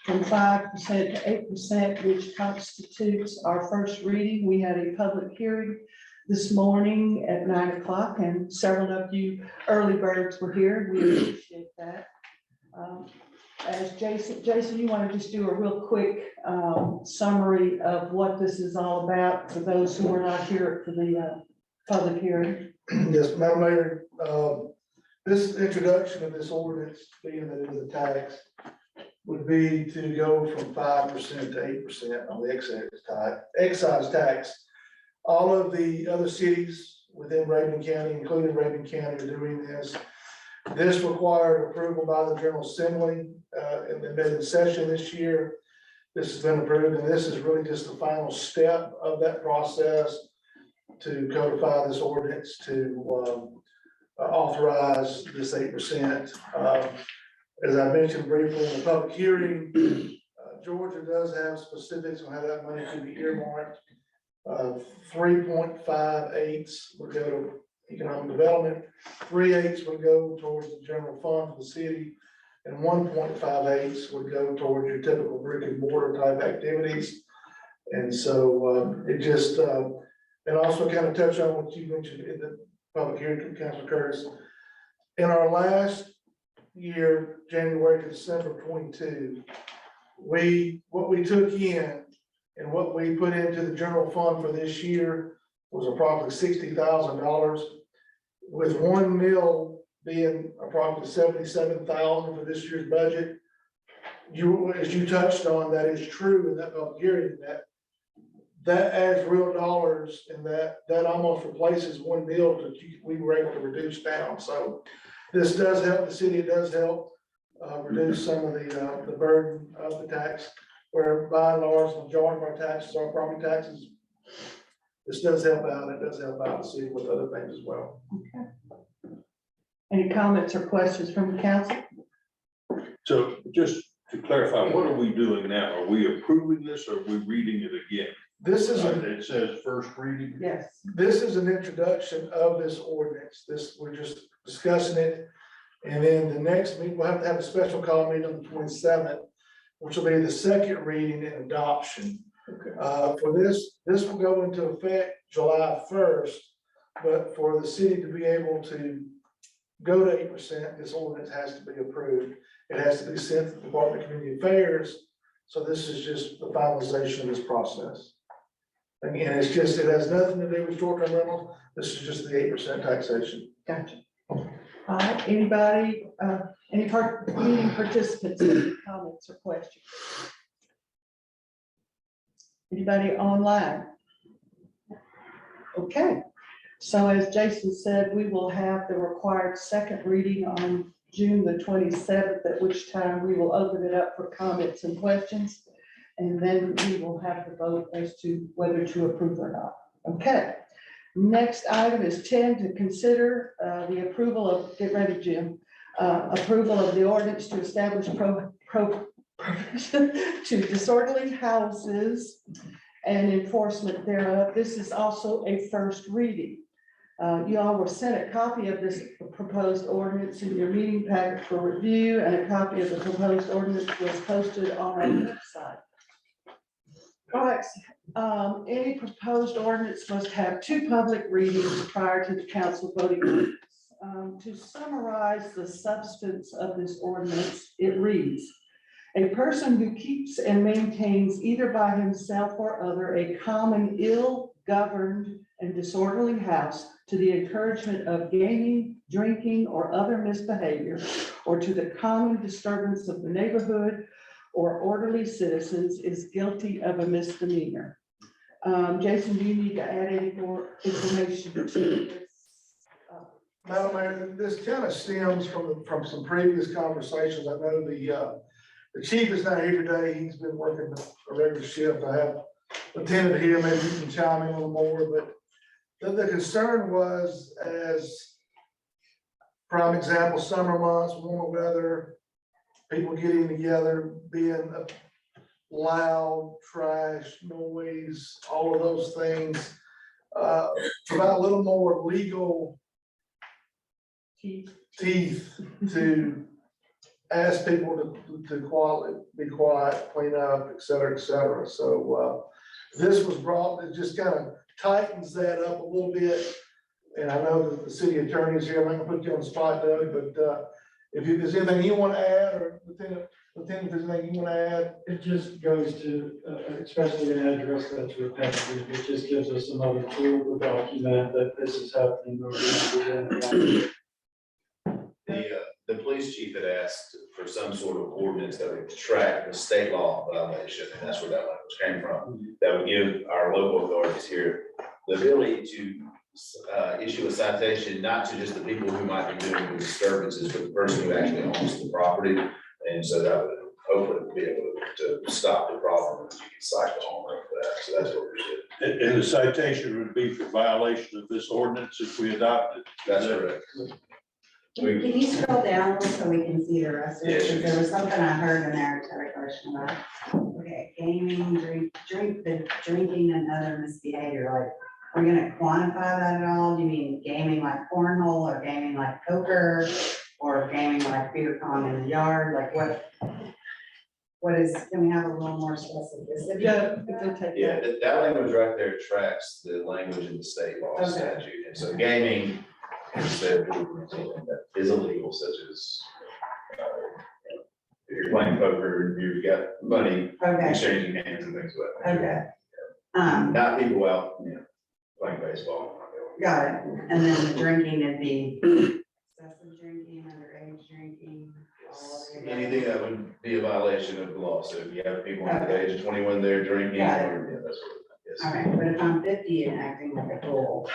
[SPEAKER 1] from 5% to 8%, which constitutes our first reading. We had a public hearing this morning at 9 o'clock, and several of you early birds were here. We appreciate that. As Jason, you want to just do a real quick summary of what this is all about for those who are not here for the public hearing?
[SPEAKER 5] Yes, Madam Mayor, this introduction of this ordinance, being that it is a tax, would be to go from 5% to 8% on the excise tax. All of the other cities within Raven County, including Raven County, are doing this. This required approval by the General Assembly in the middle session this year. This has been approved, and this is really just the final step of that process to codify this ordinance to authorize this 8%. As I mentioned briefly in the public hearing, Georgia does have specifics on how that money can be earmarked. 3.58 would go to economic development, 3/8 would go towards the general fund for the city, and 1.58 would go towards your typical brick and mortar type activities. And so it just, and also kind of touch on what you mentioned in the public hearing, Councilor Curtis. In our last year, January to December 22, what we took in and what we put into the general fund for this year was approximately $60,000, with 1 mil being approximately 77,000 for this year's budget. As you touched on, that is true in that public hearing, that adds real dollars, and that almost replaces 1 mil that we were able to reduce down. So this does help the city. It does help reduce some of the burden of the tax, where by and large, the majority of our taxes are property taxes. This does help out. It does help out the city with other things as well.
[SPEAKER 1] Okay. Any comments or questions from the council?
[SPEAKER 3] So just to clarify, what are we doing now? Are we approving this or are we reading it again?
[SPEAKER 5] This is
[SPEAKER 3] It says first reading.
[SPEAKER 1] Yes.
[SPEAKER 5] This is an introduction of this ordinance. We're just discussing it. And then the next meeting, we'll have to have a special call meeting on the 27th which will be the second reading and adoption. For this will go into effect July 1st, but for the city to be able to go to 8%, this ordinance has to be approved. It has to be sent to the Department of Community Affairs. So this is just the finalization of this process. Again, it has nothing to do with short-term rental. This is just the 8% taxation.
[SPEAKER 1] Gotcha. All right, anybody, any meeting participants, have any comments or questions? Anybody online? Okay, so as Jason said, we will have the required second reading on June the 27th, at which time we will open it up for comments and questions. And then we will have the vote as to whether to approve or not. Okay. Next item is 10, to consider the approval of, get ready, Jim, approval of the ordinance to establish prohibition to disorderly houses and enforcement thereof. This is also a first reading. You all were sent a copy of this proposed ordinance in your meeting packet for review, and a copy of the proposed ordinance was posted on our website. All right, any proposed ordinance must have 2 public readings prior to the council voting on it. To summarize the substance of this ordinance, it reads: a person who keeps and maintains either by himself or other a common ill-governed and disorderly house to the encouragement of gaming, drinking, or other misbehavior, or to the common disturbance of the neighborhood or orderly citizens, is guilty of a misdemeanor. Jason, do you need to add any more information to this?
[SPEAKER 5] Madam Mayor, this kind of stems from some previous conversations. I know the chief is not here today. He's been working a regular shift. I have attended here. Maybe you can chime in a little more, but the concern was, as prime example, summer months, warmer weather, people getting together, being loud, trash, noise, all of those things. Provide a little more legal teeth to ask people to be quiet, clean up, et cetera, et cetera. So this was brought, it just kind of tightens that up a little bit. And I know that the city attorney is here. I'm not gonna put you on the spot, Doug, but if there's anything you want to add, or Lieutenant, if there's anything you want to add.
[SPEAKER 14] It just goes to, especially an address that's repetitive, it just gives us another tool to document that this is happening.
[SPEAKER 3] The police chief had asked for some sort of ordinance that would track the state law violation, and that's where that language came from. That would give our local authorities here the ability to issue a citation, not to just the people who might be doing the disturbances, but the person who actually owns the property. And so that would hopefully be able to stop the problem, that you can cite the homeowner for that. So that's what we're doing.
[SPEAKER 12] And the citation would be for violation of this ordinance if we adopt it.
[SPEAKER 3] That's correct.
[SPEAKER 15] Can you scroll down a little so we can see the rest of it?
[SPEAKER 3] Yeah,
[SPEAKER 15] Because
[SPEAKER 3] sure.
[SPEAKER 15] there was something I heard in there, to have a question about. Okay, gaming, drinking and other misbehavior, like, we're gonna quantify that at all? Do you mean gaming like cornhole, or gaming like poker, or gaming like beer pong in the yard? Like what is, can we have a little more specificity?
[SPEAKER 1] Yeah, if you'll take
[SPEAKER 3] Yeah,
[SPEAKER 1] that.
[SPEAKER 3] that language right there tracks the language in the state law
[SPEAKER 15] Okay.
[SPEAKER 3] statute. And so gaming instead that is illegal, such as if you're playing poker, you've got money
[SPEAKER 15] Okay,
[SPEAKER 3] exchanging hands and things like that.
[SPEAKER 15] okay.
[SPEAKER 3] Not people out, playing baseball.
[SPEAKER 15] Got it. And then the drinking would be excessive drinking, underage drinking, all of it.
[SPEAKER 3] Anything that would be a violation of the law. So if you have people under the age of 21 there drinking,
[SPEAKER 15] Got it.
[SPEAKER 3] or, that's what, yes.
[SPEAKER 15] All right, but if I'm 50 and acting like a fool,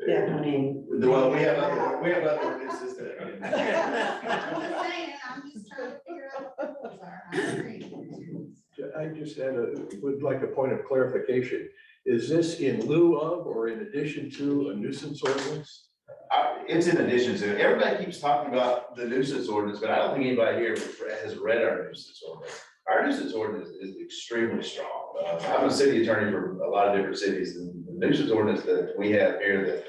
[SPEAKER 1] Yeah.
[SPEAKER 15] I mean.
[SPEAKER 3] Well, we have other ordinances that.
[SPEAKER 15] I'm just saying, I'm just trying to figure out what the rules are. I agree.
[SPEAKER 16] I just would like a point of clarification. Is this in lieu of or in addition to a nuisance ordinance?
[SPEAKER 3] It's in addition to, everybody keeps talking about the nuisance ordinance, but I don't think anybody here has read our nuisance ordinance. Our nuisance ordinance is extremely strong. I'm a city attorney for a lot of different cities, and the nuisance ordinance that we have here that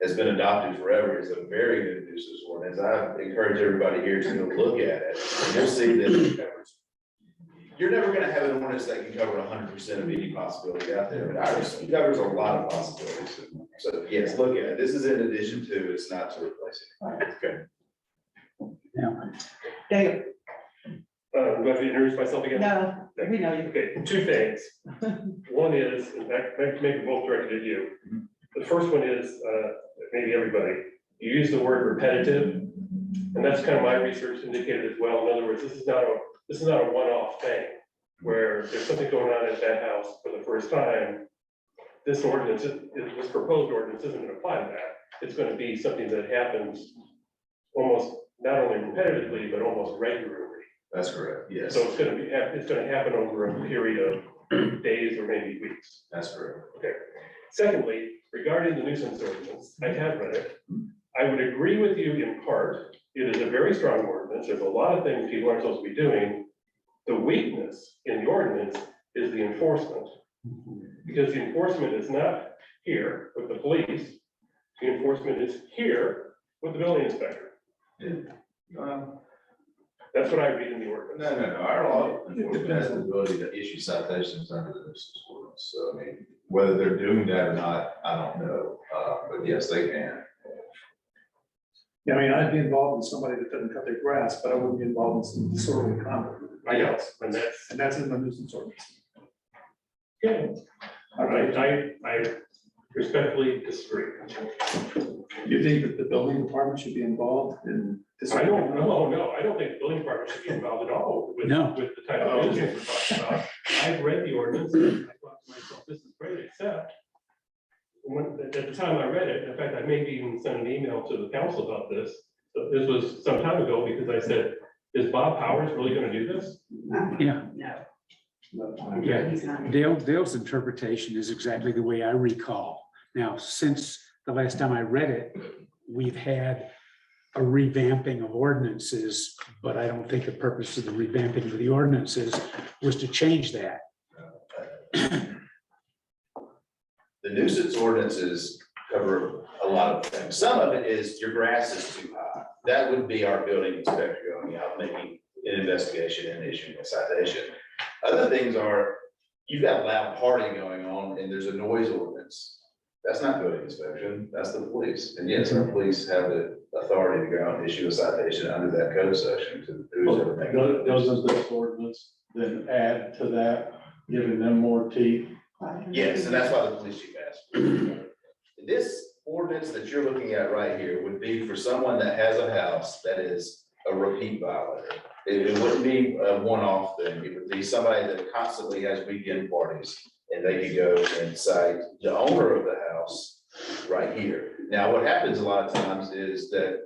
[SPEAKER 3] has been adopted forever is a very good nuisance ordinance. I encourage everybody here to go look at it. And you'll see that it covers you're never gonna have an ordinance that can cover 100% of any possibility out there, but ours covers a lot of possibilities. So yes, look at it. This is in addition to, it's not to replace it. Okay.
[SPEAKER 1] Dave,
[SPEAKER 11] Do I have to introduce myself again?
[SPEAKER 1] no, we know you.
[SPEAKER 11] Okay, two things. One is, in fact, maybe both directed at you. The first one is, maybe everybody, you use the word repetitive, and that's kind of my research indicated as well. In other words, this is not a one-off thing, where there's something going on at that house for the first time. This ordinance, this proposed ordinance isn't gonna apply to that. It's gonna be something that happens almost, not only repetitively, but almost regularly.
[SPEAKER 3] That's correct, yes.
[SPEAKER 11] So it's gonna happen over a period of days or maybe weeks.
[SPEAKER 3] That's correct.
[SPEAKER 11] Okay. Secondly, regarding the nuisance ordinance, I have read it. I would agree with you in part. It is a very strong ordinance. There's a lot of things people aren't supposed to be doing. The weakness in the ordinance is the enforcement. Because the enforcement is not here with the police. The enforcement is here with the building inspector. That's what I read in the ordinance.
[SPEAKER 3] No, our law enforcement has the ability to issue citations under the nuisance ordinance. So I mean, whether they're doing that or not, I don't know, but yes, they can.
[SPEAKER 9] Yeah, I mean, I'd be involved with somebody that doesn't cut their grass, but I wouldn't be involved in some disorderly conduct. with everybody else, and that's in the nuisance ordinance.
[SPEAKER 11] Yeah. All right, I respectfully disagree.
[SPEAKER 9] You think that the building department should be involved in this?
[SPEAKER 11] I don't know, no, I don't think the building department should be involved at all with,
[SPEAKER 4] No.
[SPEAKER 11] with the type of business we're talking about. I've read the ordinance, and I thought to myself, this is great, except at the time I read it, in fact, I maybe even sent an email to the council about this. So this was some time ago, because I said, is Bob Powers really gonna do this?
[SPEAKER 4] Yeah.
[SPEAKER 15] No,
[SPEAKER 4] Yeah,
[SPEAKER 15] he's not.
[SPEAKER 4] Dale's interpretation is exactly the way I recall. Now, since the last time I read it, we've had a revamping of ordinances, but I don't think the purpose of the revamping of the ordinances was to change that.
[SPEAKER 3] The nuisance ordinances cover a lot of things. Some of it is your grass is too high. That would be our building inspector going out, making an investigation and issuing a citation. Other things are, you've got loud party going on and there's a noise ordinance. That's not building inspection, that's the police. And yes, our police have the authority to go out and issue a citation under that code section to who's ever making.
[SPEAKER 12] Doesn't this ordinance then add to that, giving them more teeth?
[SPEAKER 3] Yes, and that's why the police chief asked. This ordinance that you're looking at right here would be for someone that has a house that is a repeat violator. It wouldn't be a one-off thing. It would be somebody that constantly has weekend parties, and they could go and cite the owner of the house right here. Now, what happens a lot of times is that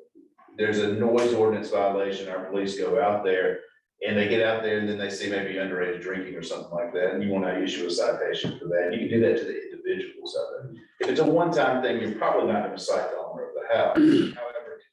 [SPEAKER 3] there's a noise ordinance violation. Our police go out there and they get out there and then they see maybe underage drinking or something like that, and you want to issue a citation for that. You can do that to the individuals of it. If it's a one-time thing, you're probably not going to cite the owner of the house. However, if it's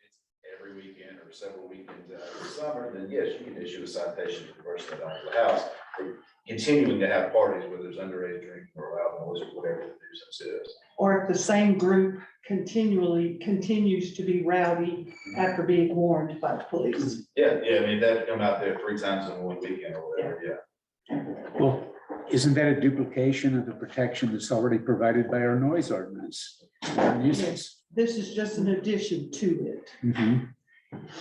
[SPEAKER 3] every weekend or several weekends out of the summer, then yes, you can issue a citation to the person that owns the house for continuing to have parties where there's underage drinking or loud noise or whatever the nuisance is.
[SPEAKER 1] Or if the same group continues to be rowdy after being warned by the police.
[SPEAKER 3] Yeah, I mean, that come out there 3 times in one weekend or whatever, yeah.
[SPEAKER 4] Well, isn't that a duplication of the protection that's already provided by our noise ordinance? Our nuisance?
[SPEAKER 1] This is just an addition to it.
[SPEAKER 4] Mhm.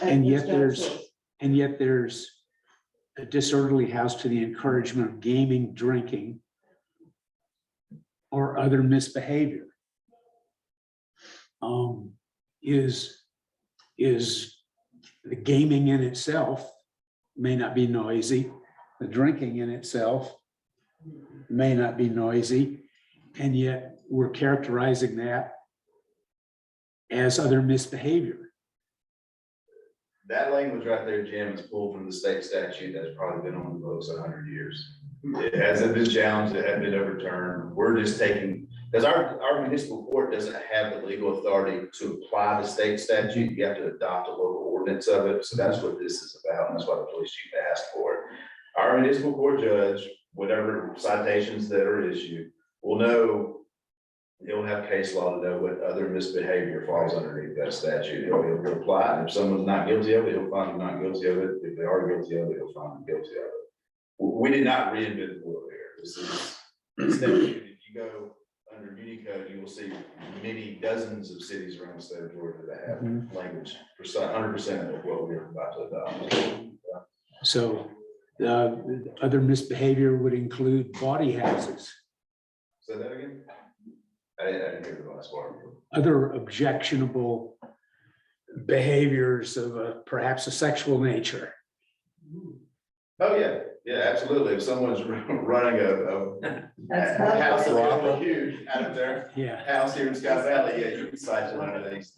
[SPEAKER 4] And yet there's a disorderly house to the encouragement of gaming, drinking, or other misbehavior. Is the gaming in itself may not be noisy, the drinking in itself may not be noisy, and yet we're characterizing that as other misbehavior.
[SPEAKER 3] That language right there, Jim, is pulled from the state statute that's probably been on the books 100 years. It hasn't been challenged, it hasn't been overturned. We're just taking, because our municipal court doesn't have the legal authority to apply the state statute. You have to adopt a local ordinance of it. So that's what this is about. And that's why the police chief asked for it. Our municipal court judge, whatever citations that are issued, will know, he'll have case law to know what other misbehavior falls underneath that statute. He'll apply, and if someone's not guilty of it, he'll find them not guilty of it. If they are guilty of it, he'll find them guilty of it. We did not reinvent the wheel here. This is, if you go under Unicode, you will see many dozens of cities around the state of Georgia that have language, 100% of what we're about to adopt.
[SPEAKER 4] So other misbehavior would include bawdy houses,
[SPEAKER 3] Say that again? I didn't hear the last part.
[SPEAKER 4] other objectionable behaviors of perhaps a sexual nature.
[SPEAKER 3] Oh, yeah, yeah, absolutely. If someone's running a
[SPEAKER 6] That's
[SPEAKER 3] house
[SPEAKER 6] not-
[SPEAKER 3] that's huge out of their
[SPEAKER 4] Yeah.
[SPEAKER 3] house here in Sky Valley, yeah, you can cite it under these.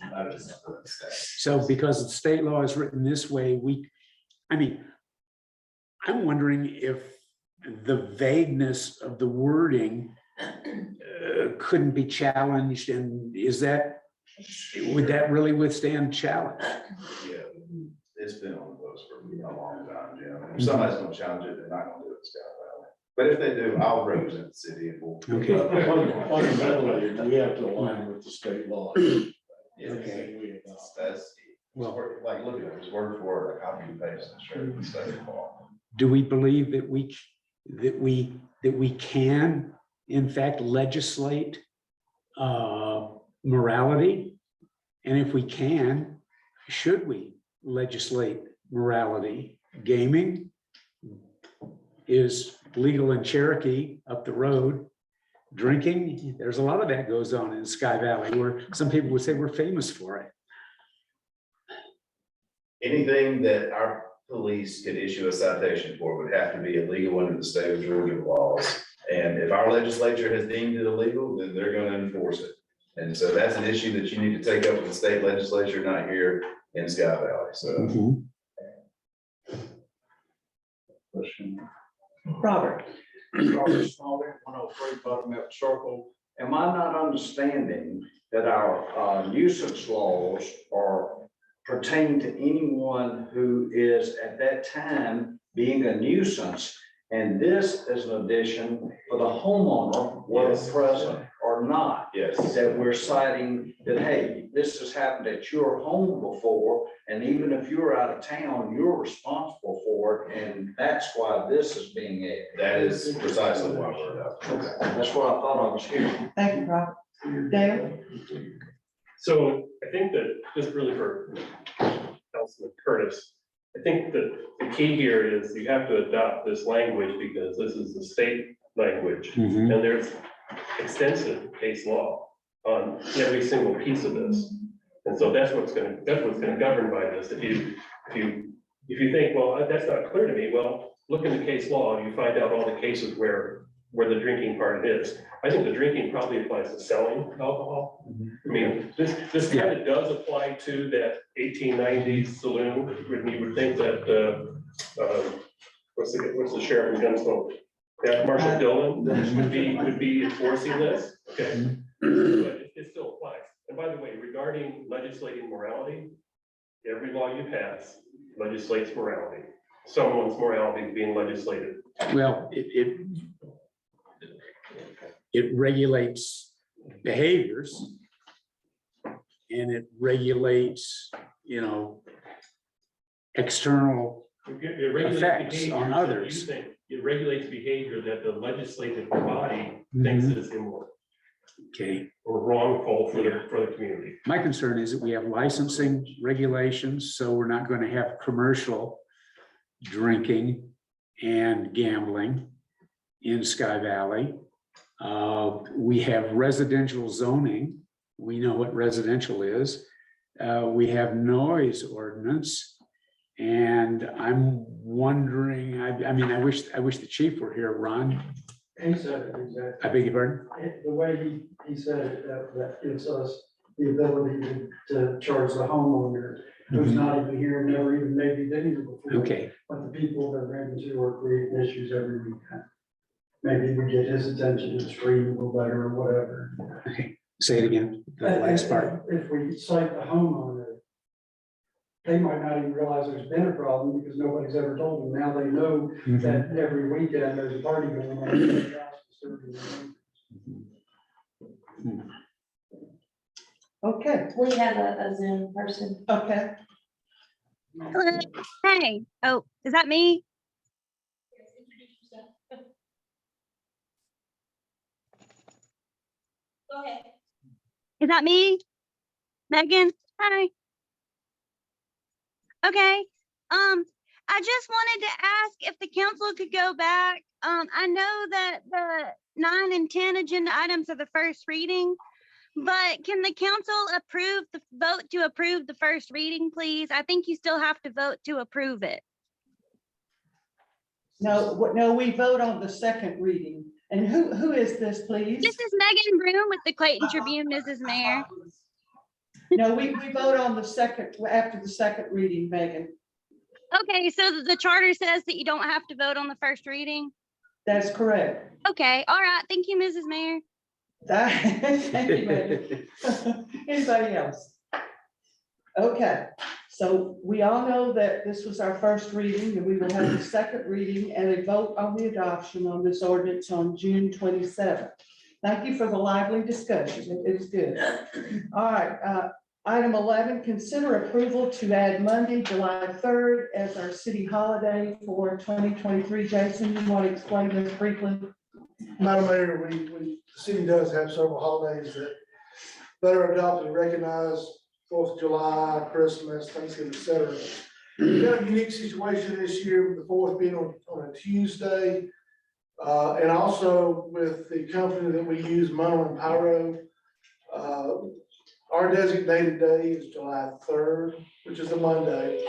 [SPEAKER 4] So because the state law is written this way, I'm wondering if the vagueness of the wording couldn't be challenged, and would that really withstand challenge?
[SPEAKER 3] Yeah, it's been on the books for a long time, Jim. If somebody's gonna challenge it, they're not gonna do it in Sky Valley. But if they do, I'll represent the city and we'll.
[SPEAKER 4] Okay.
[SPEAKER 12] Fundamentally, we have to align with the state law.
[SPEAKER 3] Yeah,
[SPEAKER 4] Okay.
[SPEAKER 3] that's,
[SPEAKER 4] Well,
[SPEAKER 3] like, look at it, it's word for word, I copy and paste and straight from the state law.
[SPEAKER 4] do we believe that we can, in fact, legislate morality? And if we can, should we legislate morality? Gaming is legal in Cherokee up the road. Drinking, there's a lot of that goes on in Sky Valley, where some people would say we're famous for it.
[SPEAKER 3] Anything that our police could issue a citation for would have to be illegal under the state of Georgia laws. And if our legislature has deemed it illegal, then they're gonna enforce it. And so that's an issue that you need to take up with the state legislature, not here in Sky Valley, so.
[SPEAKER 12] Question.
[SPEAKER 1] Robert.
[SPEAKER 17] Robert Smalley, 103 Buttermilk Circle. Am I not understanding that our nuisance laws are pertain to anyone who is at that time being a nuisance? And this is an addition for the homeowner, whether
[SPEAKER 3] Yes.
[SPEAKER 17] present or not.
[SPEAKER 3] Yes.
[SPEAKER 17] That we're citing that, hey, this has happened at your home before, and even if you're out of town, you're responsible for it, and that's why this is being added.
[SPEAKER 3] That is precisely why we're adopting.
[SPEAKER 17] Okay, that's what I thought I was hearing.
[SPEAKER 1] Thank you, Robert. Dale?
[SPEAKER 11] So I think that just really for Councilman Curtis, I think that the key here is you have to adopt this language because this is the state language. And there's extensive case law on every single piece of this. And so that's what's gonna govern by this. If you think, well, that's not clear to me, well, look in the case law and you find out all the cases where the drinking part is. I think the drinking probably applies to selling alcohol. I mean, this kind of does apply to that 1890s saloon, when you would think that, what's the sheriff in Gunsmoke? Yeah, Marshall Dillon would be enforcing this, okay? But it still applies. And by the way, regarding legislating morality, every law you pass legislates morality. Someone's morality is being legislated.
[SPEAKER 4] Well, it regulates behaviors. And it regulates, external
[SPEAKER 11] It regulates
[SPEAKER 4] effects
[SPEAKER 11] behavior
[SPEAKER 4] on
[SPEAKER 11] that
[SPEAKER 4] others.
[SPEAKER 11] you think- It regulates behavior that the legislative body thinks is immoral
[SPEAKER 4] Okay.
[SPEAKER 11] or wrongful for the community.
[SPEAKER 4] My concern is that we have licensing regulations, so we're not going to have commercial drinking and gambling in Sky Valley. We have residential zoning. We know what residential is. We have noise ordinance. And I'm wondering, I wish the chief were here, Ron.
[SPEAKER 14] He said it exactly.
[SPEAKER 4] I beg your pardon?
[SPEAKER 14] The way he said it, that gives us the ability to charge the homeowner who's not even here, never even maybe been here before.
[SPEAKER 4] Okay,
[SPEAKER 14] But the people that ran into are creating issues every weekend. Maybe we get his attention to screen a little better or whatever.
[SPEAKER 4] say it again, the last part.
[SPEAKER 14] If we cite the homeowner, they might not even realize there's been a problem because nobody's ever told them. Now they know that every weekend there's a party going on.
[SPEAKER 1] Okay,
[SPEAKER 6] We have a Zoom person.
[SPEAKER 1] okay.
[SPEAKER 18] Hello. Hey. Oh, is that me? Go ahead. Is that me? Megan? Hi. Okay, I just wanted to ask if the council could go back. I know that the 9 and 10 agenda items are the first reading, but can the council vote to approve the first reading, please? I think you still have to vote to approve it.
[SPEAKER 1] No, we vote on the second reading. And who is this, please?
[SPEAKER 18] This is Megan Broom with the Clayton Tribune, Mrs. Mayor.
[SPEAKER 1] No, we vote on the second, after the second reading, Megan.
[SPEAKER 18] Okay, so the charter says that you don't have to vote on the first reading?
[SPEAKER 1] That's correct.
[SPEAKER 18] Okay, all right. Thank you, Mrs. Mayor.
[SPEAKER 1] Thank you, Megan. Anybody else? Okay, so we all know that this was our first reading, and we will have the second reading and a vote on the adoption on this ordinance on June 27th. Thank you for the lively discussion. It is good. All right, item 11, consider approval to add Monday, July 3rd as our city holiday for 2023. Jason, you want to explain this briefly?
[SPEAKER 5] Madam Mayor, the city does have several holidays that are adopted and recognized, 4th of July, Christmas, Thanksgiving, et cetera. We've got a unique situation this year, with the 4th being on a Tuesday. And also with the company that we use, Mono and Pyro. Our designated day is July 3rd, which is a Monday.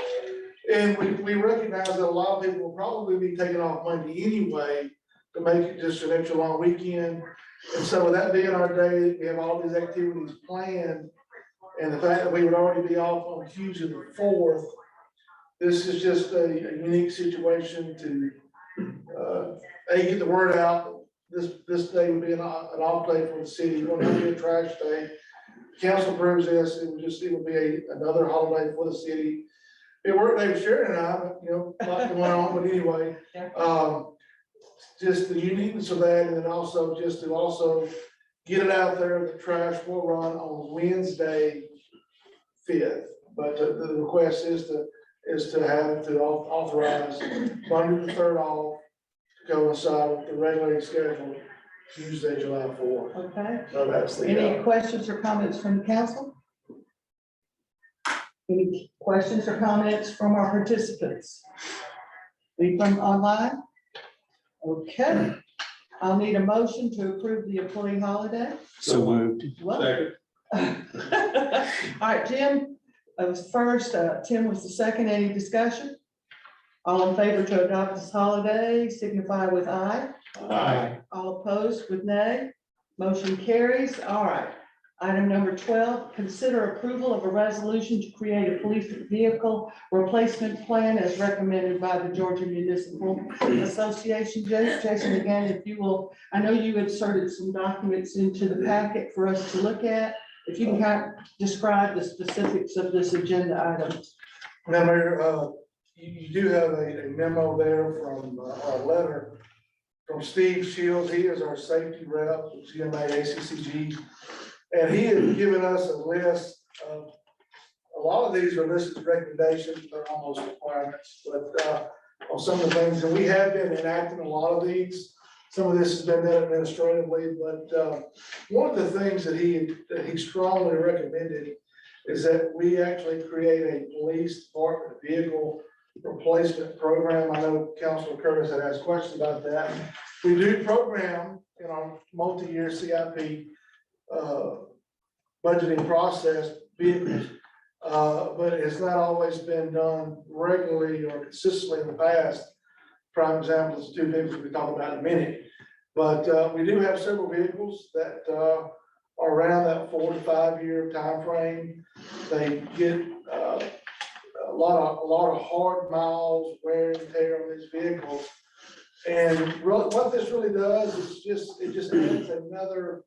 [SPEAKER 5] And we recognize that a lot of people will probably be taking off Monday anyway, to make it just an extra long weekend. And so with that being our day, we have all these activities planned. And the fact that we would already be off on Tuesday the 4th, this is just a unique situation to, get the word out. This day would be an off day for the city. It won't be a trash day. Council approves this, it would be another holiday for the city. It worked day for Sharon and I, but a lot going on, but anyway. Just the uniqueness of that, and then also just to also get it out there, the trash will run on Wednesday 5th. But the request is to have to authorize Monday the 3rd off, to coincide with the regularly scheduled Tuesday, July 4th.
[SPEAKER 1] Okay.
[SPEAKER 5] So that's the.
[SPEAKER 1] Any questions or comments from the council? Any questions or comments from our participants? Any from online? Okay, I'll need a motion to approve the employee holiday.
[SPEAKER 4] So moved.
[SPEAKER 1] Well, all right, Jim, I was first, Tim was the second. Any discussion? All in favor to adopt this holiday, signify with aye.
[SPEAKER 4] Aye.
[SPEAKER 1] All opposed with nay. Motion carries. All right. Item number 12, consider approval of a resolution to create a police vehicle replacement plan as recommended by the Georgia Municipal Association. Jason, again, if you will, I know you inserted some documents into the packet for us to look at. If you can kind of describe the specifics of this agenda item.
[SPEAKER 5] Madam Mayor, you do have a memo there from our letter from Steve Shields. He is our safety rep, GMA ACCG. And he has given us a list of, a lot of these are listed as recommendations, they're almost requirements, but on some of the things, and we have been enacting a lot of these. Some of this has been done administratively, but one of the things that he strongly recommended is that we actually create a police department vehicle replacement program. I know Councilor Curtis had asked questions about that. We do program in our multi-year CIP budgeting process vehicles, but it's not always been done regularly or consistently in the past. Prime example is 2 vehicles we talk about in a minute, but we do have several vehicles that are around that 4 to 5 year time frame. They get a lot of hard miles, wear and tear on these vehicles. And really, what this really does is it just adds another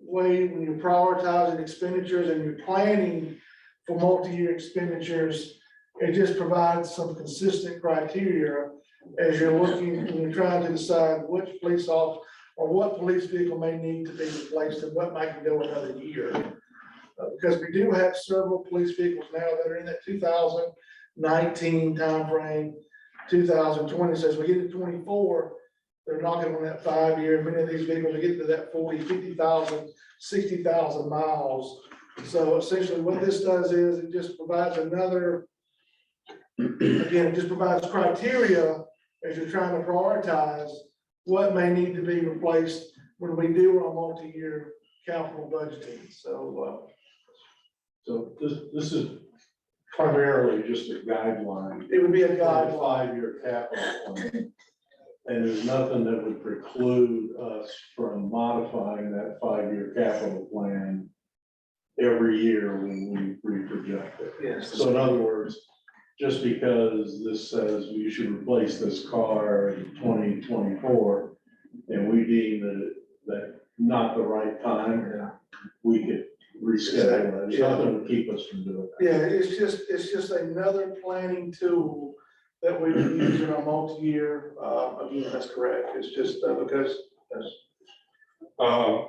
[SPEAKER 5] way when you're prioritizing expenditures and you're planning for multi-year expenditures. It just provides some consistent criteria as you're looking, when you're trying to decide which police officer or what police vehicle may need to be replaced and what might go another year. Because we do have several police vehicles now that are in that 2019 timeframe, 2020. So as we get to 24, they're knocking on that 5 year, many of these vehicles are getting to that 40, 50,000, 60,000 miles. So essentially what this does is it just provides another, again, it just provides criteria as you're trying to prioritize what may need to be replaced when we do our multi-year capital budgeting. So,
[SPEAKER 12] So this is primarily just a guideline.
[SPEAKER 5] it would be a
[SPEAKER 12] For a
[SPEAKER 5] guideline.
[SPEAKER 12] 5 year capital plan. And there's nothing that would preclude us from modifying that 5 year capital plan every year when we reproject it.
[SPEAKER 5] Yes.
[SPEAKER 12] So in other words, just because this says you should replace this car in 2024, and we deem that not the right time, we could reschedule it. There's nothing to keep us from doing that.
[SPEAKER 5] Yeah, it's just another planning tool that we would use in our multi-year, again, that's correct, it's just because,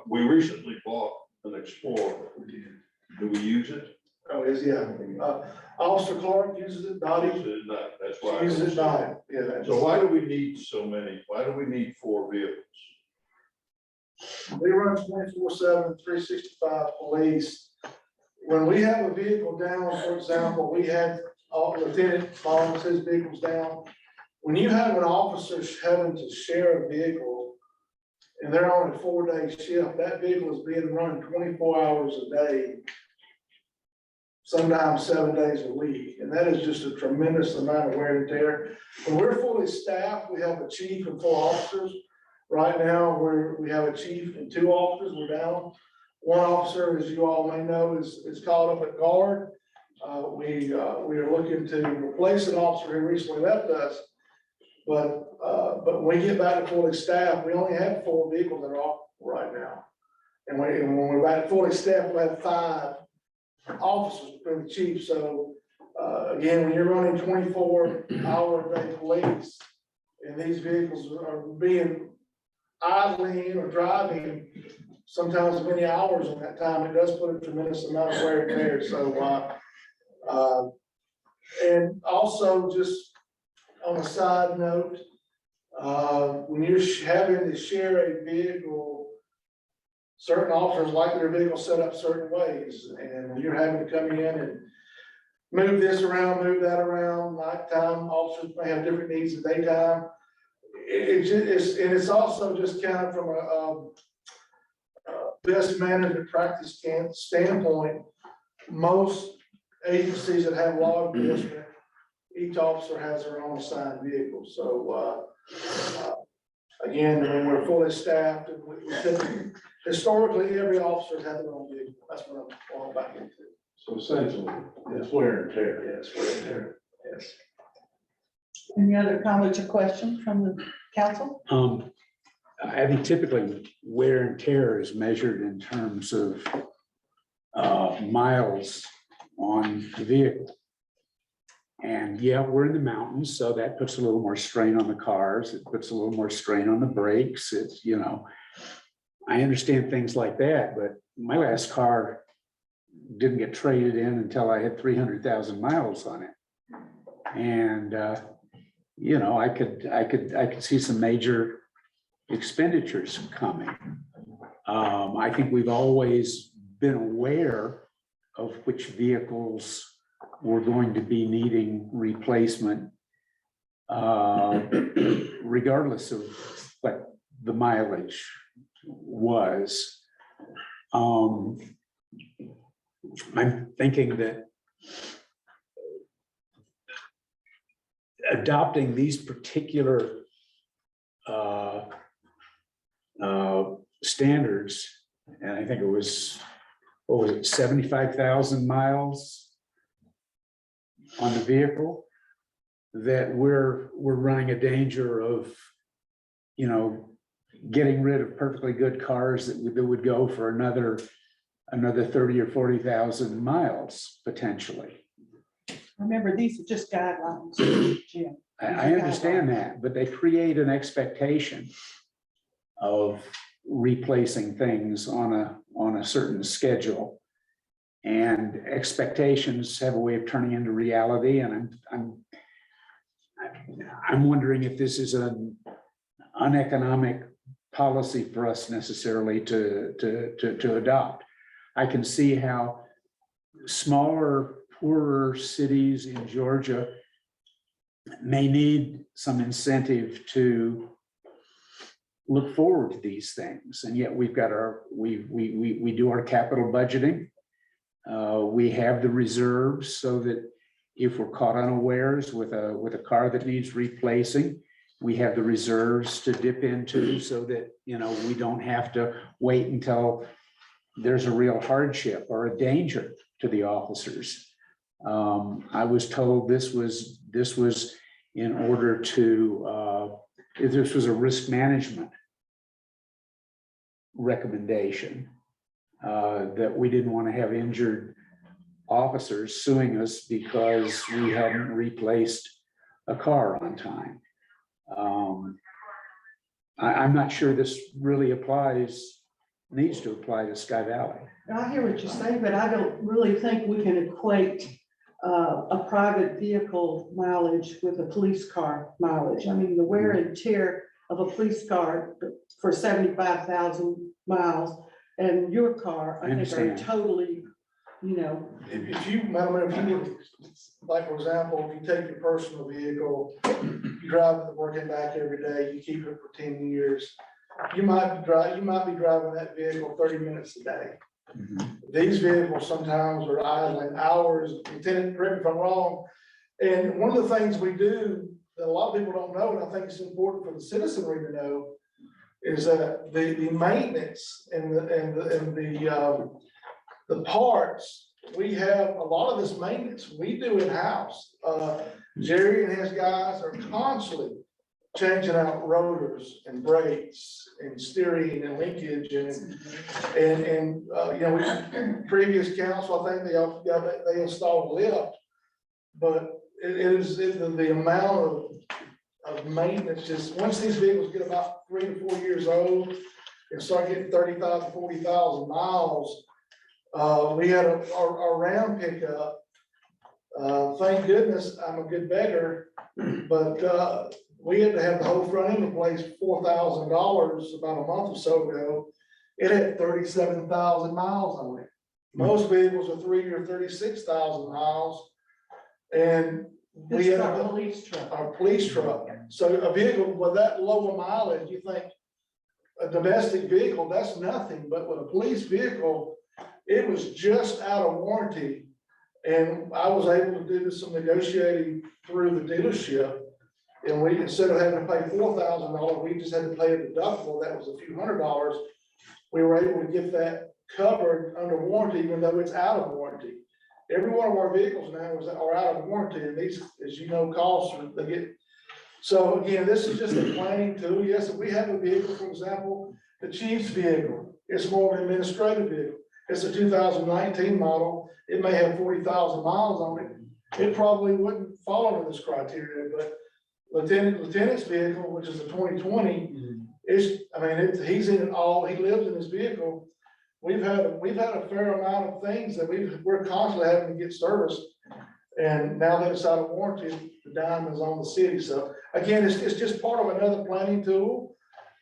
[SPEAKER 3] We recently bought an Explorer. Do we use it?
[SPEAKER 5] oh, Officer Clark uses it, Dottie
[SPEAKER 3] That's why.
[SPEAKER 5] uses it, Dottie, yeah.
[SPEAKER 3] So why do we need so many? Why do we need 4 vehicles?
[SPEAKER 5] We run 24/7, 365 police. When we have a vehicle down, for example, we had Lieutenant Barnes, his vehicle's down. When you have an officer having to share a vehicle and they're on a 4-day shift, that vehicle is being run 24 hours a day, sometimes 7 days a week. And that is just a tremendous amount of wear and tear. When we're fully staffed, we have a chief and 4 officers. Right now, we have a chief and 2 officers, we're down. 1 officer, as you all may know, is called up at guard. We are looking to replace an officer who recently left us. But when we get back to fully staffed, we only have 4 vehicles that are off right now. And when we're back to fully staffed, we'll have 5 officers for the chief. So, again, when you're running 24-hour-a-day police and these vehicles are being idling or driving sometimes many hours in that time, it does put a tremendous amount of wear and tear. So, and also just on a side note, when you're having to share a vehicle, certain officers like their vehicle set up certain ways. And when you're having to come in and move this around, move that around, nighttime officers may have different needs in daytime. It's also just kind of from a best management practice standpoint, most agencies that have law enforcement, each officer has their own assigned vehicle. So, again, when we're fully staffed, and historically, every officer has their own vehicle. That's what I'm going back into.
[SPEAKER 12] So essentially, it's wear and tear.
[SPEAKER 5] Yes, wear and tear, yes.
[SPEAKER 1] Any other comments or questions from the council?
[SPEAKER 4] I think typically wear and tear is measured in terms of miles on the vehicle. And yeah, we're in the mountains, so that puts a little more strain on the cars. It puts a little more strain on the brakes. It's, I understand things like that, but my last car didn't get traded in until I had 300,000 miles on it. And, I could see some major expenditures coming. I think we've always been aware of which vehicles were going to be needing replacement, regardless of what the mileage was. I'm thinking that adopting these particular standards, and I think it was, 75,000 miles on the vehicle, that we're running a danger of, getting rid of perfectly good cars that would go for another 30 or 40,000 miles potentially.
[SPEAKER 1] Remember, these are just guidelines, Jim.
[SPEAKER 4] I understand that, but they create an expectation of replacing things on a certain schedule. And expectations have a way of turning into reality, and I'm wondering if this is uneconomic policy for us necessarily to adopt. I can see how smaller, poorer cities in Georgia may need some incentive to look forward to these things. And yet we've got we do our capital budgeting. We have the reserves so that if we're caught unawares with a car that needs replacing, we have the reserves to dip into so that, we don't have to wait until there's a real hardship or a danger to the officers. I was told this was in order to, this was a risk management recommendation, that we didn't want to have injured officers suing us because we hadn't replaced a car on time. I'm not sure this really needs to apply to Sky Valley.
[SPEAKER 1] I hear what you're saying, but I don't really think we can equate a private vehicle mileage with a police car mileage. I mean, the wear and tear of a police car for 75,000 miles and your car, I think are
[SPEAKER 4] understand.
[SPEAKER 1] totally,
[SPEAKER 5] If you, Madam Mayor, if you, like, for example, if you take your personal vehicle, you drive it to work and back every day, you keep it for 10 years, you might be driving that vehicle 30 minutes a day. These vehicles sometimes are idling hours. Lieutenant, correct me if I'm wrong. And one of the things we do that a lot of people don't know, and I think it's important for the citizenry to know, is that the maintenance and the parts, we have a lot of this maintenance we do in-house. Jerry and his guys are constantly changing out rotors and brakes and steering and linkage and previous council, I think they installed lift. But it is the amount of maintenance, just once these vehicles get about 3 to 4 years old and start getting 30,000, 40,000 miles, we had our round pickup. Thank goodness I'm a good beggar, but we had to have the whole front end replaced $4,000 about a month or so ago. It had 37,000 miles on it. Most vehicles are 3 or 36,000 miles. And we had
[SPEAKER 1] our police truck.
[SPEAKER 5] Our police truck. So a vehicle with that low a mileage, you think a domestic vehicle, that's nothing, but with a police vehicle, it was just out of warranty. And I was able to do some negotiating through the dealership. And we, instead of having to pay $4,000, we just had to pay a deductible. That was a few $100s. We were able to get that covered under warranty, even though it's out of warranty. Every one of our vehicles now are out of warranty, and these, as you know, costs they get. So again, this is just a planning tool. Yes, if we have a vehicle, for example, the chief's vehicle, it's more of an administrative vehicle. It's a 2019 model. It may have 40,000 miles on it. It probably wouldn't fall under this criteria, but Lieutenant's vehicle, which is a 2020, he's in it all. He lives in his vehicle. We've had a fair amount of things that we're constantly having to get serviced. And now that it's out of warranty, the dime is on the city. So again, it's just part of another planning tool.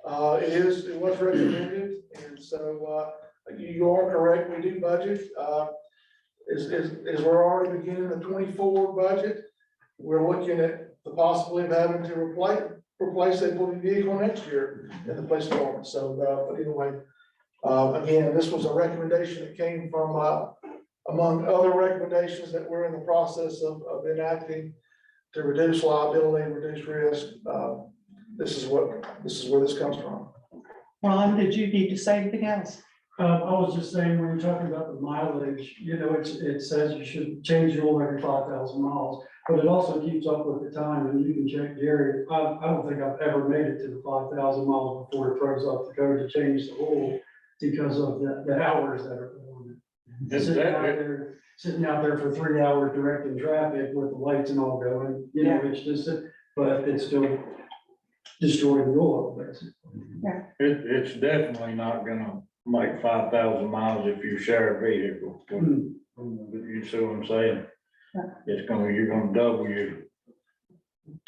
[SPEAKER 5] It was recommended. And so, you are correct. We do budget, as we're already beginning the 24 budget. We're looking at the possibility of having to replace a police vehicle next year in the police department. So, but anyway, again, this was a recommendation that came from, among other recommendations that we're in the process of enacting to reduce liability, reduce risk. This is where this comes from.
[SPEAKER 1] Ron, did you need to say anything else?
[SPEAKER 14] I was just saying, when you're talking about the mileage, it says you should change your oil every 5,000 miles, but it also keeps up with the time, and you can check Gary. I don't think I've ever made it to the 5,000 miles before it throws off the code to change the oil because of the hours that are on it. Sitting out there for 3 hours directing traffic with the lights and all going, it's just, but it's still destroying the oil, basically.
[SPEAKER 7] It's definitely not gonna make 5,000 miles if you share a vehicle. You see what I'm saying? You're gonna double your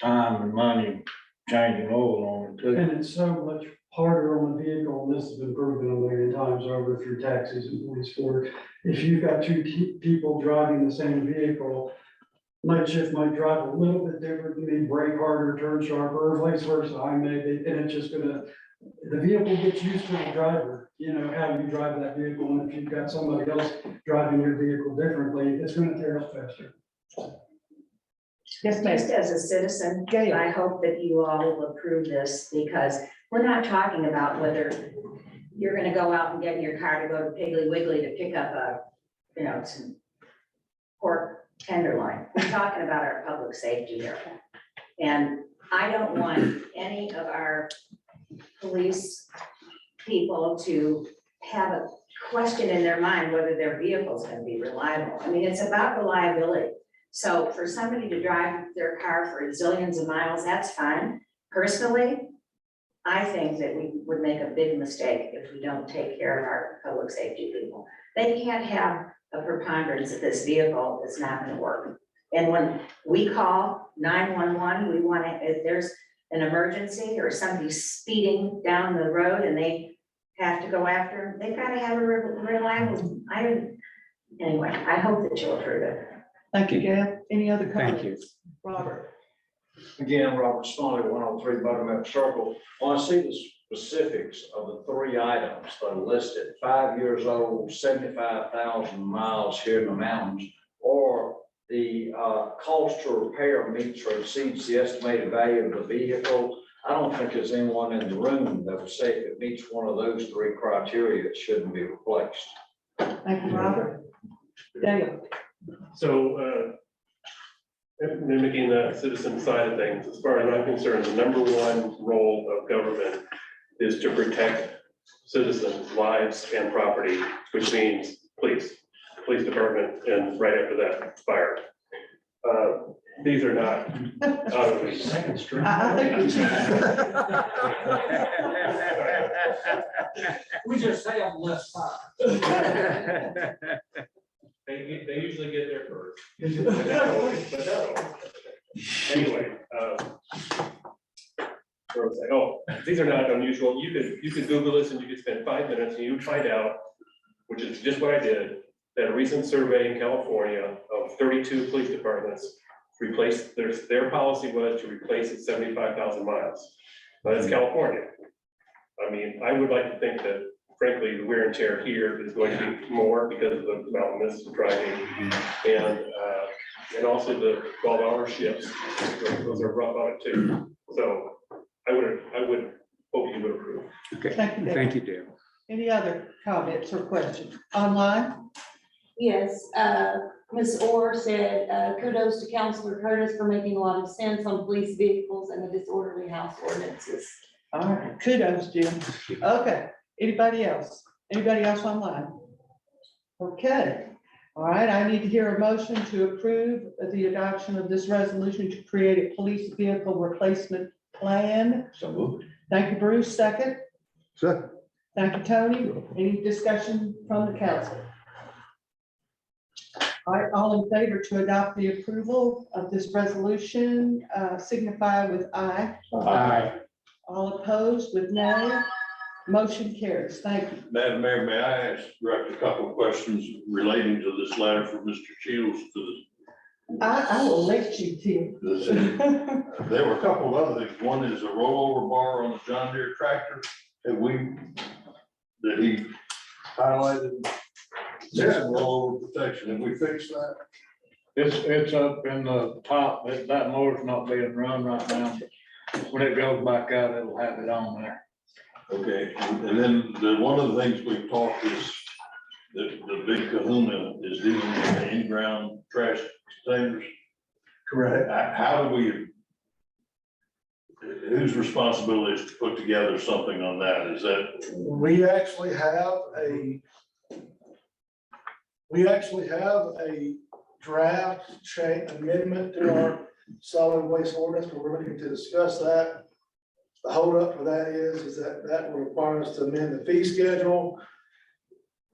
[SPEAKER 7] time and money changing oil on it too.
[SPEAKER 14] And it's so much harder on the vehicle, and this has been proven a million times over through taxis and police force. If you've got two people driving the same vehicle, night shift might drive a little bit different, maybe brake harder, turn sharper, or vice versa, I may, and it's just gonna, the vehicle gets used to the driver, you know, how you drive that vehicle, and if you've got somebody else driving your vehicle differently, it's gonna tear up faster.
[SPEAKER 1] Yes, ma'am.
[SPEAKER 10] Just as a citizen,
[SPEAKER 1] Gail.
[SPEAKER 10] I hope that you all will approve this, because we're not talking about whether you're gonna go out and get in your car to go to Piggly Wiggly to pick up a, you know, some pork tenderloin. We're talking about our public safety here. And I don't want any of our police people to have a question in their mind whether their vehicle's gonna be reliable. I mean, it's about reliability. So for somebody to drive their car for zillions of miles, that's fine. Personally, I think that we would make a big mistake if we don't take care of our public safety people. They can't have a preponderance that this vehicle is not gonna work. And when we call 911, we want to, if there's an emergency or somebody's speeding down the road and they have to go after them, they've got to have a reliable, anyway, I hope that you'll approve it.
[SPEAKER 1] Thank you, Gail. Any other comments?
[SPEAKER 4] Thank you.
[SPEAKER 1] Robert?
[SPEAKER 17] Again, Robert Smalley, 103 Buttermilk Circle. Well, I see the specifics of the three items that are listed: 5 years old, 75,000 miles here in the mountains, or the cost to repair meets or exceeds the estimated value of the vehicle. I don't think there's anyone in the room that would say if it meets one of those three criteria, it shouldn't be replaced.
[SPEAKER 1] Thank you, Robert. Dale?
[SPEAKER 11] So, mimicking the citizen side of things, as far as I'm concerned, the number one role of government is to protect citizens' lives and property, which means police department, and right after that, fire. These are not out of the second string.
[SPEAKER 1] I think
[SPEAKER 9] We just say I'm less fire.
[SPEAKER 11] They usually get there first. But not always. Anyway, where was I? Oh, these are not unusual. You could Google this and you could spend 5 minutes and you would find out, which is just what I did, that a recent survey in California of 32 police departments replaced, their policy was to replace at 75,000 miles. Now, that's California. I mean, I would like to think that frankly, the wear and tear here is going to be more because of the mountainous driving and also the 12-hour shifts. Those are rough on it too. So I would hope you would approve.
[SPEAKER 4] Okay,
[SPEAKER 1] Thank you, Dale.
[SPEAKER 4] thank you, Dale.
[SPEAKER 1] Any other comments or questions? Online?
[SPEAKER 6] Yes, Ms. Orr said, kudos to Councilor Curtis for making a lot of sense on police vehicles and the disorderly house ordinances.
[SPEAKER 1] All right, kudos, Jim. Okay, anybody else? Anybody else online? Okay, all right, I need to hear a motion to approve the adoption of this resolution to create a police vehicle replacement plan.
[SPEAKER 2] So moved.
[SPEAKER 1] Thank you, Bruce. Second.
[SPEAKER 16] Second.
[SPEAKER 1] Thank you, Tony. Any discussion from the council? All right, all in favor to adopt the approval of this resolution, signify with aye.
[SPEAKER 4] Aye.
[SPEAKER 2] All opposed with nay. Motion carries. Thank you.
[SPEAKER 12] Madam Mayor, may I ask Director a couple of questions relating to this letter from Mr. Shields to
[SPEAKER 2] I will let you, Tim.
[SPEAKER 12] the city? There were a couple of other things. One is a rollover bar on the John Deere tractor that he highlighted. There's some rollover protection. Have we fixed that?
[SPEAKER 7] It's up in the top, that mower's not being run right now. When it goes back out, it'll have it on there.
[SPEAKER 12] Okay, and then one of the things we've talked is the big kahuna is dealing with the in-ground trash containers.
[SPEAKER 5] Correct.
[SPEAKER 12] How do we, whose responsibility is to put together something on that? Is that?
[SPEAKER 5] We actually have a draft change amendment to our solid waste ordinance, but we're looking to discuss that. The holdup for that is that will require us to amend the fee schedule.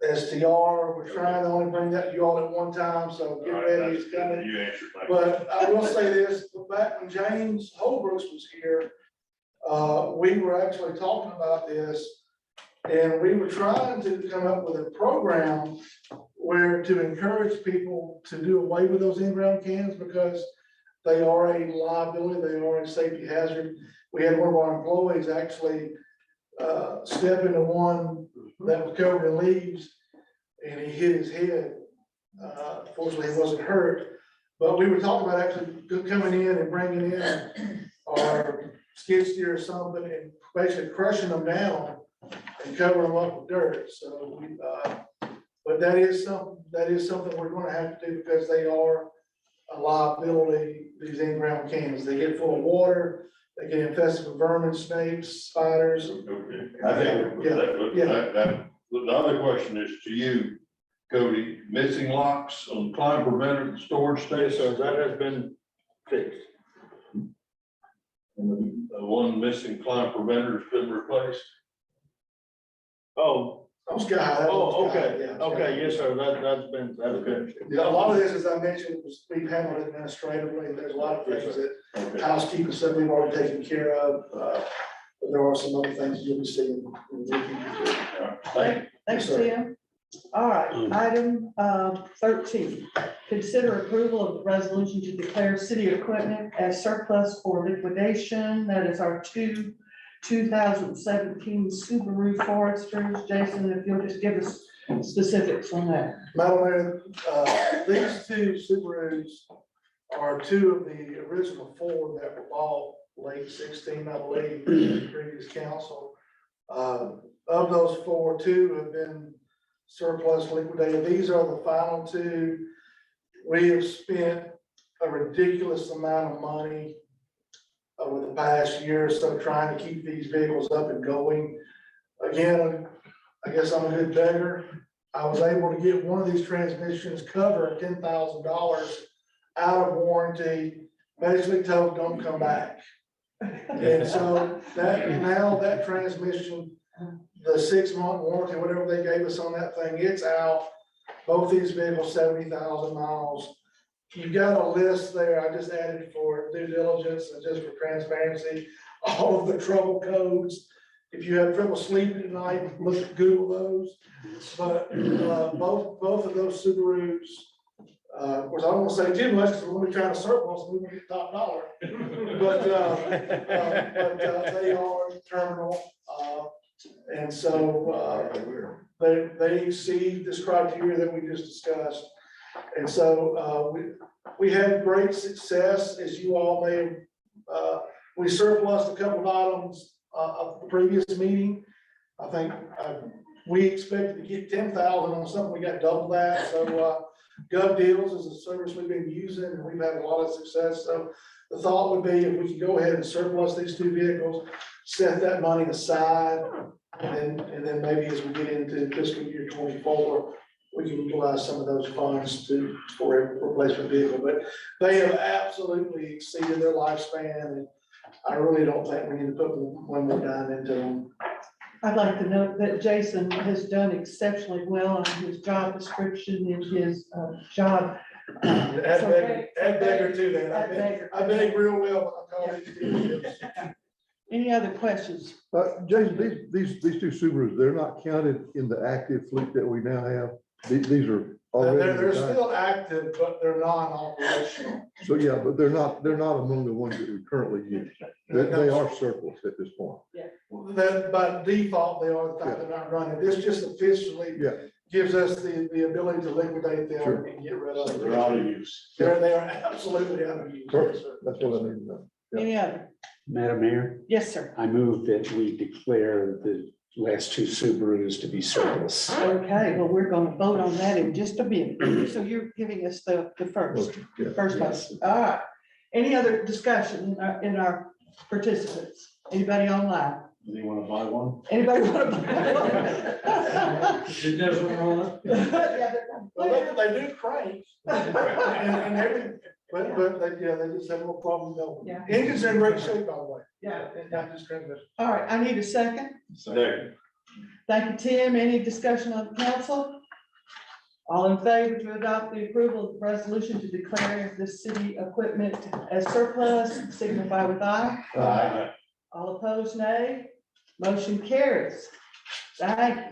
[SPEAKER 5] STR, we're trying to only bring that to you all at one time, so get ready, it's coming.
[SPEAKER 12] You answered my.
[SPEAKER 5] But I will say this, back when James Holbrooks was here, we were actually talking about this, and we were trying to come up with a program where to encourage people to do away with those in-ground cans because they are a liability, they are a safety hazard. We had one of our employees actually step into one that was covered in leaves, and he hit his head. Fortunately, he wasn't hurt, but we were talking about actually coming in and bringing in our skid steer or something and basically crushing them down and covering them up with dirt. So we, but that is something we're gonna have to do because they are a liability, these in-ground cans. They get full of water, they get infested with vermin, snakes, spiders.
[SPEAKER 3] Okay, I think the other question is to you, Cody, missing locks on climb preventer storage space.
[SPEAKER 8] So that has been fixed.
[SPEAKER 3] And the one missing climb preventer has been replaced.
[SPEAKER 8] Oh,
[SPEAKER 5] Those guys.
[SPEAKER 8] okay,
[SPEAKER 5] Yeah.
[SPEAKER 8] okay, yes, sir, that's been.
[SPEAKER 5] Yeah, a lot of this, as I mentioned, was being handled administratively. There's a lot of things that housekeeping stuff we've already taken care of. But there are some other things you'll be seeing. In the future.
[SPEAKER 3] Thank you.
[SPEAKER 1] Thanks,
[SPEAKER 5] Yes, sir.
[SPEAKER 1] Tim. All right, item 13, consider approval of the resolution to declare city equipment as surplus for liquidation. That is our 2017 Subaru Foresters. Jason, if you'll just give us specifics on that.
[SPEAKER 5] Madam Mayor, these two Subarus are two of the original four that were bought late 16, I believe, in the previous council. Of those four, two have been surplus liquidated. These are the final two. We have spent a ridiculous amount of money over the past year or so trying to keep these vehicles up and going. Again, I guess I'm a good beggar. I was able to get one of these transmissions covered $10,000 out of warranty, basically told don't come back. And so that transmission, the 6-month warranty, whatever they gave us on that thing, it's out. Both these vehicles, 70,000 miles. You've got a list there. I just added for due diligence and just for transparency, all of the trouble codes. If you have trouble sleeping at night, look, Google those. But both of those Subarus, of course, I don't want to say too much because we're going to be trying to surplus, we're going to get top dollar. But they are terminal. And so they exceed this criteria that we just discussed. And so we had great success, as you all may have. We surplused a couple of items of the previous meeting. I think we expected to get 10,000 on something, we got double that. So Gov Deals is a service we've been using and we've had a lot of success. So the thought would be if we could go ahead and surplus these two vehicles, set that money aside, and then maybe as we get into fiscal year 24, we can utilize some of those funds for a replacement vehicle. But they have absolutely exceeded their lifespan, and I really don't think we need to put one more dime into them.
[SPEAKER 1] I'd like to note that Jason has done exceptionally well on his job description and his job.
[SPEAKER 5] Add beggar to that. I beg real well. When I call these
[SPEAKER 1] Any other questions?
[SPEAKER 19] Jason, these two Subarus, they're not counted in the active fleet that we now have. These are already.
[SPEAKER 5] They're still active, but they're non-operational.
[SPEAKER 19] So, yeah, but they're not among the ones that we currently use. They are surplus at this point.
[SPEAKER 5] That by default, they are the fact they're not running. This just officially gives us the ability to liquidate them and get rid of them.
[SPEAKER 3] They're out of use.
[SPEAKER 5] They are absolutely out of use.
[SPEAKER 19] Perfect. That's what I need to know.
[SPEAKER 1] Any other?
[SPEAKER 4] Madam Mayor,
[SPEAKER 1] Yes, sir.
[SPEAKER 4] I move that we declare the last two Subarus to be surplus.
[SPEAKER 1] Okay, well, we're going to vote on that in just a bit. So you're giving us the first motion. All right. Any other discussion in our participants? Anybody online?
[SPEAKER 3] Do you want to buy one?
[SPEAKER 1] Anybody want to buy one?
[SPEAKER 9] It doesn't roll.
[SPEAKER 5] Well, they do crank. And everything, but they just have a little problem going.
[SPEAKER 1] Yeah.
[SPEAKER 5] Engines are in great shape, by the way.
[SPEAKER 1] Yeah.
[SPEAKER 5] And not just transmission.
[SPEAKER 1] All right, I need a second.
[SPEAKER 3] Second.
[SPEAKER 1] Thank you, Tim. Any discussion on the council? All in favor to adopt the approval of the resolution to declare the city equipment as surplus, signify with aye.
[SPEAKER 3] Aye.
[SPEAKER 1] All opposed, nay. Motion carries. Thank you.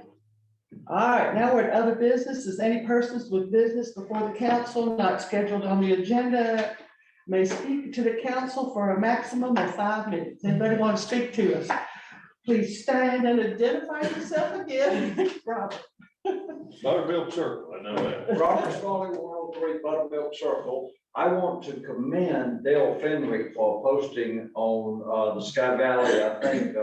[SPEAKER 1] All right, now we're at other business. Is any persons with business before the council not scheduled on the agenda may speak to the council for a maximum of 5 minutes. Anybody want to speak to us? Please stand and identify yourself again. Robert.
[SPEAKER 3] Buttermilk Circle, I know that.
[SPEAKER 17] Robert Smalley, 103 Buttermilk Circle. I want to commend Dale Fenwick for posting on the Sky Valley, I think,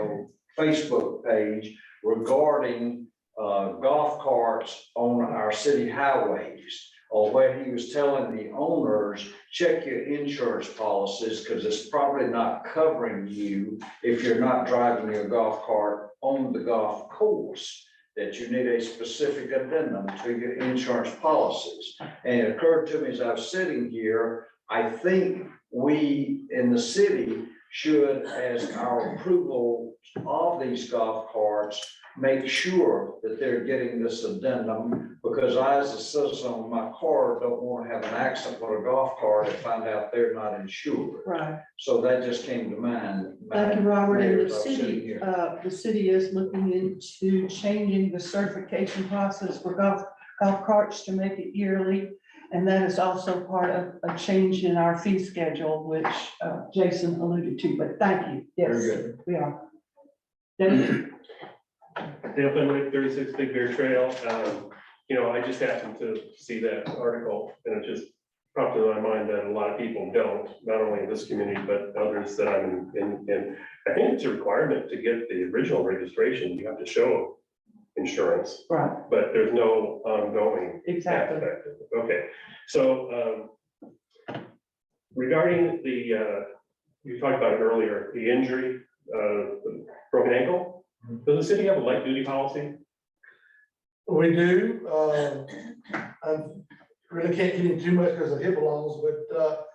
[SPEAKER 17] Facebook page regarding golf carts on our city highways, or where he was telling the owners, check your insurance policies, because it's probably not covering you if you're not driving your golf cart on the golf course, that you need a specific addendum to your insurance policies. And it occurred to me as I was sitting here, I think we in the city should, as our approval of these golf carts, make sure that they're getting this addendum, because I, as a citizen of my car, don't want to have an accident with a golf cart and find out they're not insured.
[SPEAKER 1] Right.
[SPEAKER 17] So that just came to mind.
[SPEAKER 1] Thank you, Robert. And
[SPEAKER 17] Mayor, as
[SPEAKER 1] the
[SPEAKER 17] I was sitting
[SPEAKER 1] city,
[SPEAKER 17] here.
[SPEAKER 1] the city is looking into changing the certification process for golf carts to make it yearly. And that is also part of a change in our fee schedule, which Jason alluded to, but thank you. Yes,
[SPEAKER 17] Very good.
[SPEAKER 1] we are. Dennis?
[SPEAKER 11] Dale Fenwick, 36 Big Bear Trail. You know, I just happened to see that article and it just prompted my mind that a lot of people don't, not only in this community, but others that I'm in. I think it's a requirement to get the original registration. You have to show insurance,
[SPEAKER 1] Right,
[SPEAKER 11] but there's no ongoing
[SPEAKER 1] exactly.
[SPEAKER 11] aspect of it. Okay, so regarding the, you talked about it earlier, the injury, the broken ankle. Does the city have a light duty policy?
[SPEAKER 5] We do, I really can't get into too much because of HIPAA laws, but,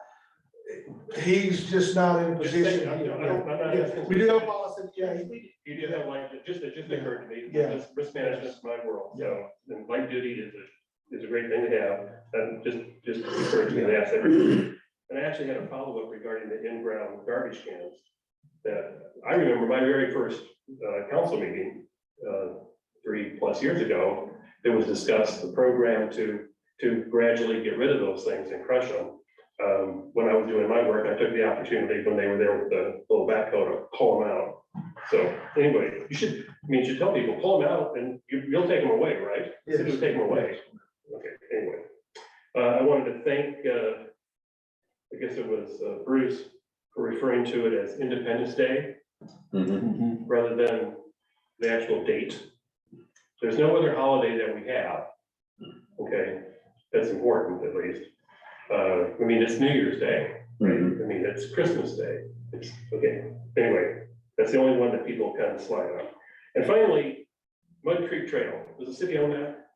[SPEAKER 5] he's just not in a
[SPEAKER 11] Just
[SPEAKER 5] position.
[SPEAKER 11] saying, I'm not
[SPEAKER 5] Yeah,
[SPEAKER 11] asking-
[SPEAKER 5] we do have a policy, yeah,
[SPEAKER 11] You do have light, it just occurred to me,
[SPEAKER 5] Yeah.
[SPEAKER 11] this risk management is my world, so, and light duty is a great thing to have, and just occurred to me to ask everybody. And I actually had a follow-up regarding the in-ground garbage cans, that I remember my very first council meeting, 3+ years ago, it was discussed the program to gradually get rid of those things and crush them. When I was doing my work, I took the opportunity when they were there with the little backhoe to pull them out. So anyway, you should tell people, pull them out and you'll take them away, right?
[SPEAKER 5] Yes.
[SPEAKER 11] You'll take them away. Okay, anyway. I wanted to thank, I guess it was Bruce, for referring to it as Independence Day rather than the actual date. There's no other holiday that we have. Okay, that's important at least. I mean, it's New Year's Day. Right? I mean, it's Christmas Day. It's okay. Anyway, that's the only one that people kind of slide on. And finally, Mud Creek Trail. Does the city own that?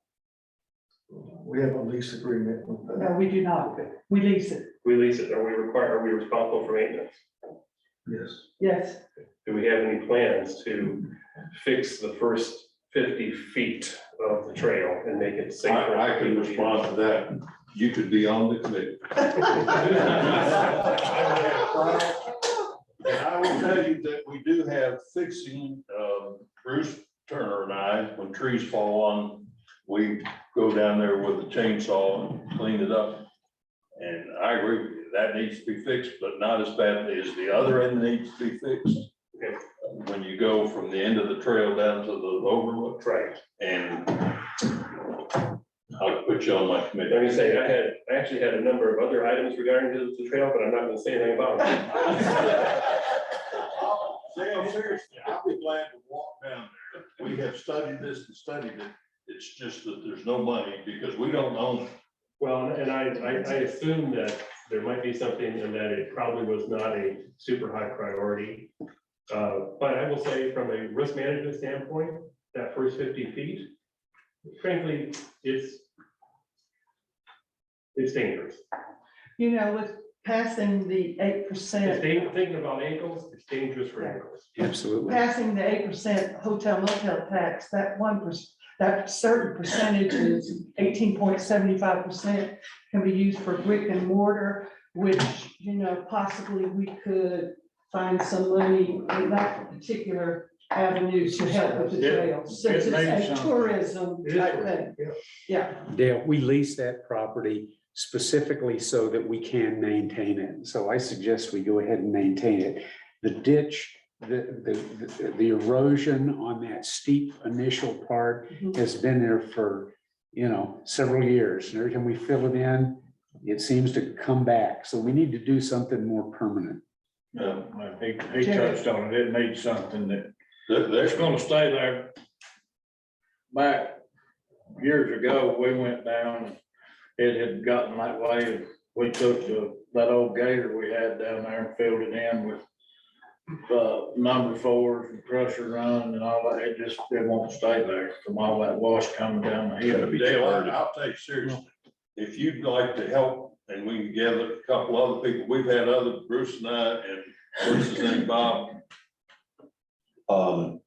[SPEAKER 5] we have a lease agreement with them.
[SPEAKER 1] No, we do not. We lease it.
[SPEAKER 11] We lease it. Are we responsible for maintenance?
[SPEAKER 5] Yes.
[SPEAKER 1] Yes.
[SPEAKER 11] Do we have any plans to fix the first 50 feet of the trail and make it safer?
[SPEAKER 3] I can respond to that. You could be on the committee. And I will tell you that we do have fixing, Bruce Turner and I, when trees fall on, we go down there with a chainsaw and clean it up. And I agree with you, that needs to be fixed, but not as badly as the other end needs to be fixed.
[SPEAKER 11] Okay.
[SPEAKER 3] When you go from the end of the trail down to the overlook.
[SPEAKER 11] Right.
[SPEAKER 3] And I'll put you on my committee.
[SPEAKER 11] Let me say, I actually had a number of other items regarding the trail, but I'm not gonna say anything about them.
[SPEAKER 3] Sam, seriously, I'll be glad to walk down there. We have studied this and studied it. It's just that there's no money because we don't own it.
[SPEAKER 11] Well, and I assume that there might be something in that it probably was not a super high priority. But I will say from a risk management standpoint, that first 50 feet, frankly, it's dangerous.
[SPEAKER 1] You know, with passing the 8%.
[SPEAKER 11] Thinking about ankles, it's dangerous for ankles.
[SPEAKER 4] Absolutely.
[SPEAKER 1] Passing the 8% hotel motel tax, that 1%, that certain percentage is 18.75% can be used for brick and mortar, which, you know, possibly we could find some money in that particular avenue to help with the trails, since
[SPEAKER 7] It needs
[SPEAKER 1] it's a
[SPEAKER 7] something.
[SPEAKER 1] tourism type thing. Yeah,
[SPEAKER 4] Dale, we lease that property specifically so that we can maintain it. So I suggest we go ahead and maintain it. The ditch, the erosion on that steep initial part has been there for, several years. And every time we fill it in, it seems to come back. So we need to do something more permanent.
[SPEAKER 7] He touched on it. It needs something that, it's gonna stay there. Back years ago, we went down, it had gotten that way. We took that old gator we had down there and filled it in with number 4s and crusher run and all that. It won't stay there from all that wash coming down the hill.
[SPEAKER 3] Dale, I'll take seriously. If you'd like to help and we can gather a couple other people, we've had other, Bruce and I, and what's his name, Bob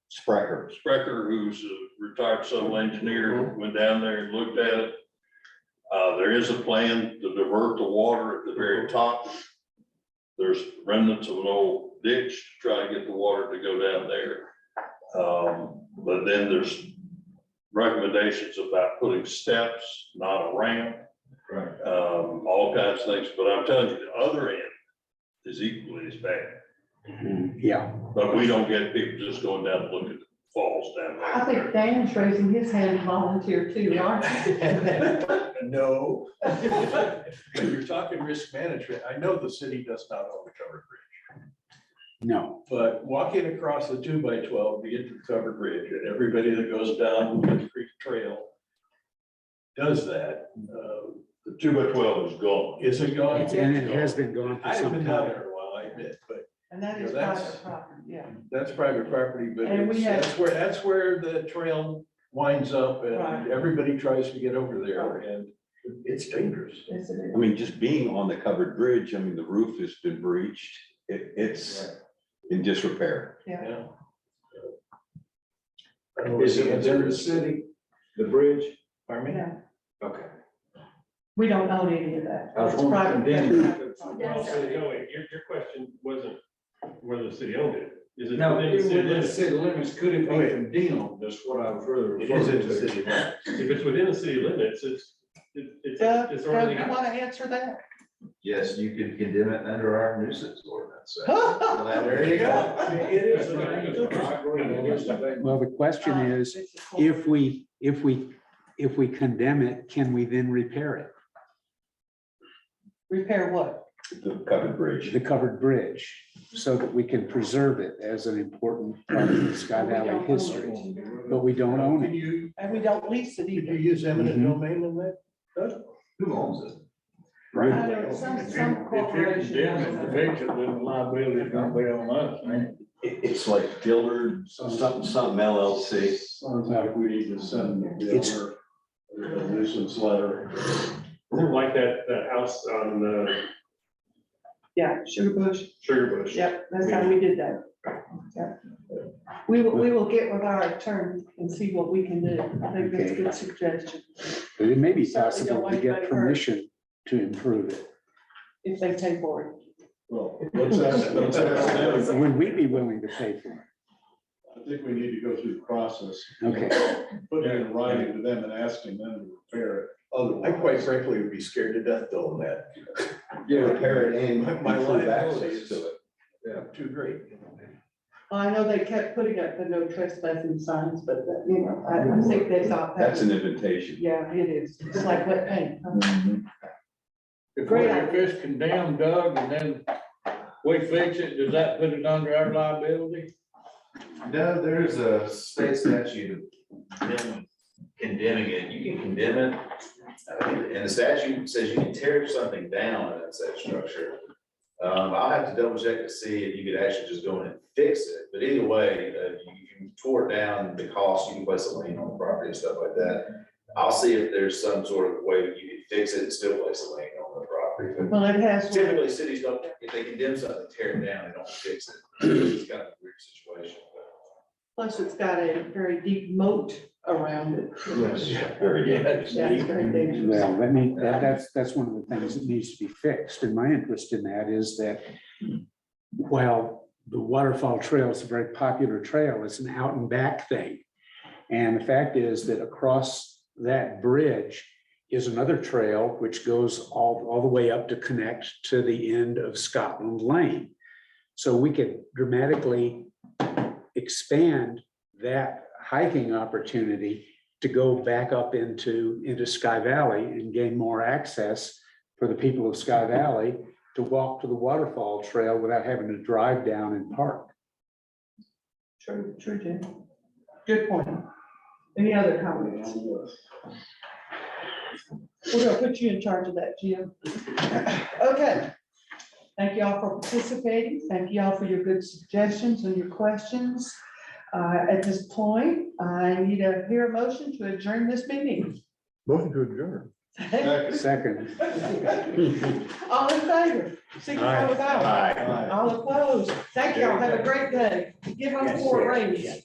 [SPEAKER 2] Sprecher.
[SPEAKER 3] Sprecher, who's a retired civil engineer, went down there and looked at it. There is a plan to divert the water at the very top. There's remnants of an old ditch to try to get the water to go down there. But then there's recommendations about putting steps, not a ramp.
[SPEAKER 16] Right.
[SPEAKER 3] All kinds of things, but I'm telling you, the other end is equally as bad.
[SPEAKER 4] Yeah.
[SPEAKER 3] But we don't get people just going down and looking at the falls down there.
[SPEAKER 1] I think Dan's raising his hand to volunteer too, aren't you?
[SPEAKER 16] No. You're talking risk management. I know the city does not own the covered bridge.
[SPEAKER 4] No.
[SPEAKER 16] But walking across the 2x12 to get to the covered bridge, and everybody that goes down the Creek Trail does that.
[SPEAKER 3] The 2x12 is gone.
[SPEAKER 16] Is it gone?
[SPEAKER 4] And it has been going for
[SPEAKER 16] I haven't
[SPEAKER 4] some
[SPEAKER 16] been down
[SPEAKER 4] time.
[SPEAKER 16] there in a while, I admit, but
[SPEAKER 1] And that
[SPEAKER 16] You
[SPEAKER 1] is
[SPEAKER 16] know, that's-
[SPEAKER 1] private property, yeah.
[SPEAKER 16] that's private property, but
[SPEAKER 1] And we
[SPEAKER 16] it's-
[SPEAKER 1] have-
[SPEAKER 16] that's where the trail winds up
[SPEAKER 1] Right.
[SPEAKER 16] and everybody tries to get over there and it's dangerous.
[SPEAKER 1] Yes, it is.
[SPEAKER 2] I mean, just being on the covered bridge, I mean, the roof has been breached. It's in disrepair.
[SPEAKER 1] Yeah.
[SPEAKER 16] Is it in the city, the bridge? Pardon me?
[SPEAKER 1] Yeah.
[SPEAKER 16] Okay.
[SPEAKER 1] We don't own any of that.
[SPEAKER 16] I was
[SPEAKER 1] It's
[SPEAKER 16] wondering,
[SPEAKER 1] private.
[SPEAKER 16] then-
[SPEAKER 11] No, wait, your question wasn't whether the city owned it. Is it
[SPEAKER 17] No,
[SPEAKER 11] within the city
[SPEAKER 17] within the
[SPEAKER 11] limits?
[SPEAKER 17] city limits, could it
[SPEAKER 16] Okay.
[SPEAKER 17] be condemned? That's what I was really
[SPEAKER 16] It is in
[SPEAKER 17] referring
[SPEAKER 16] the
[SPEAKER 17] to.
[SPEAKER 16] city limits.
[SPEAKER 11] If it's within the city limits,
[SPEAKER 1] Doug,
[SPEAKER 11] it's
[SPEAKER 1] Doug,
[SPEAKER 11] already.
[SPEAKER 1] you want to answer that?
[SPEAKER 12] Yes, you could condemn it under our nuisance ordinance.
[SPEAKER 16] There you go. It is.
[SPEAKER 4] Well, the question is, if we condemn it, can we then repair it?
[SPEAKER 1] Repair what?
[SPEAKER 2] The covered bridge.
[SPEAKER 4] The covered bridge, so that we can preserve it as an important part of the Sky
[SPEAKER 1] We don't
[SPEAKER 4] Valley
[SPEAKER 1] own
[SPEAKER 4] history,
[SPEAKER 1] it.
[SPEAKER 4] but we don't own
[SPEAKER 16] Can
[SPEAKER 4] it.
[SPEAKER 16] you,
[SPEAKER 1] And we don't lease it
[SPEAKER 16] could you
[SPEAKER 1] either.
[SPEAKER 16] use eminent
[SPEAKER 4] Mhm.
[SPEAKER 16] domain in that?
[SPEAKER 12] Who owns it?
[SPEAKER 1] I know some
[SPEAKER 7] If you
[SPEAKER 1] corporation.
[SPEAKER 7] condemn it to fix it, then the liability is gonna be on us, man.
[SPEAKER 2] It's like Dillard, something LLC.
[SPEAKER 12] Sounds like we need to send the
[SPEAKER 4] It's-
[SPEAKER 12] owner a nuisance letter.
[SPEAKER 11] Like that house on
[SPEAKER 1] Yeah, Sugar Bush.
[SPEAKER 11] Sugar Bush.
[SPEAKER 1] Yep, that's how we did that. Yep. We will get with our attorney and see what we can do. I think that's a good suggestion,
[SPEAKER 4] But it may be
[SPEAKER 1] Certainly don't
[SPEAKER 4] possible
[SPEAKER 1] want
[SPEAKER 4] to get
[SPEAKER 1] anybody hurt.
[SPEAKER 4] permission to improve it.
[SPEAKER 1] if they pay for it.
[SPEAKER 12] Well, let's ask them.
[SPEAKER 4] Would we be willing to pay for
[SPEAKER 12] I think we need to go through the process.
[SPEAKER 4] it? Okay.
[SPEAKER 12] Put it in writing to them and asking them to repair it.
[SPEAKER 16] I
[SPEAKER 12] Otherwise.
[SPEAKER 16] quite frankly would be scared to death doing that.
[SPEAKER 2] Repair it and
[SPEAKER 16] My
[SPEAKER 2] improve
[SPEAKER 16] liability
[SPEAKER 2] access
[SPEAKER 16] is-
[SPEAKER 2] to it.
[SPEAKER 16] Yeah, too great.
[SPEAKER 1] Well, I know they kept putting up the no trespassing signs, but, I think they thought that.
[SPEAKER 2] That's an invitation.
[SPEAKER 1] Yeah, it is. It's like wet paint. huh?
[SPEAKER 7] If it's condemned, Doug, and then we fix it, does that put it under our liability?
[SPEAKER 12] No, there's a state statute condemning it. You can condemn it. And the statute says you can tear something down in that said structure. I'll have to double check to see if you could actually just go in and fix it. But either way, if you tore it down, the cost, you can place a lien on the property and stuff like that. I'll see if there's some sort of way that you can fix it and still place a lien on the property. But
[SPEAKER 1] Well, it has.
[SPEAKER 12] typically, cities don't, if they condemn something, tear it down, they don't fix it. It's kind of a weird situation.
[SPEAKER 1] Plus, it's got a very deep moat around it.
[SPEAKER 2] Very good.
[SPEAKER 1] Yeah, it's very dangerous.
[SPEAKER 4] Well, that's one of the things that needs to be fixed. And my interest in that is that while the waterfall trail is a very popular trail. It's an out and back thing. And the fact is that across that bridge is another trail which goes all the way up to connect to the end of Scotland Lane. So we could dramatically expand that hiking opportunity to go back up into Sky Valley and gain more access for the people of Sky Valley to walk to the waterfall trail without having to drive down and park.
[SPEAKER 1] True, Jim. Good point. Any other comments? We're gonna put you in charge of that, Jim. Okay. Thank you all for participating. Thank you all for your good suggestions and your questions. At this point, I need to hear a motion to adjourn this meeting.
[SPEAKER 19] Motion to adjourn.
[SPEAKER 4] Second.
[SPEAKER 1] All in favor? Signify with aye. All opposed? Thank y'all. Have a great day. Give them 4 ratings.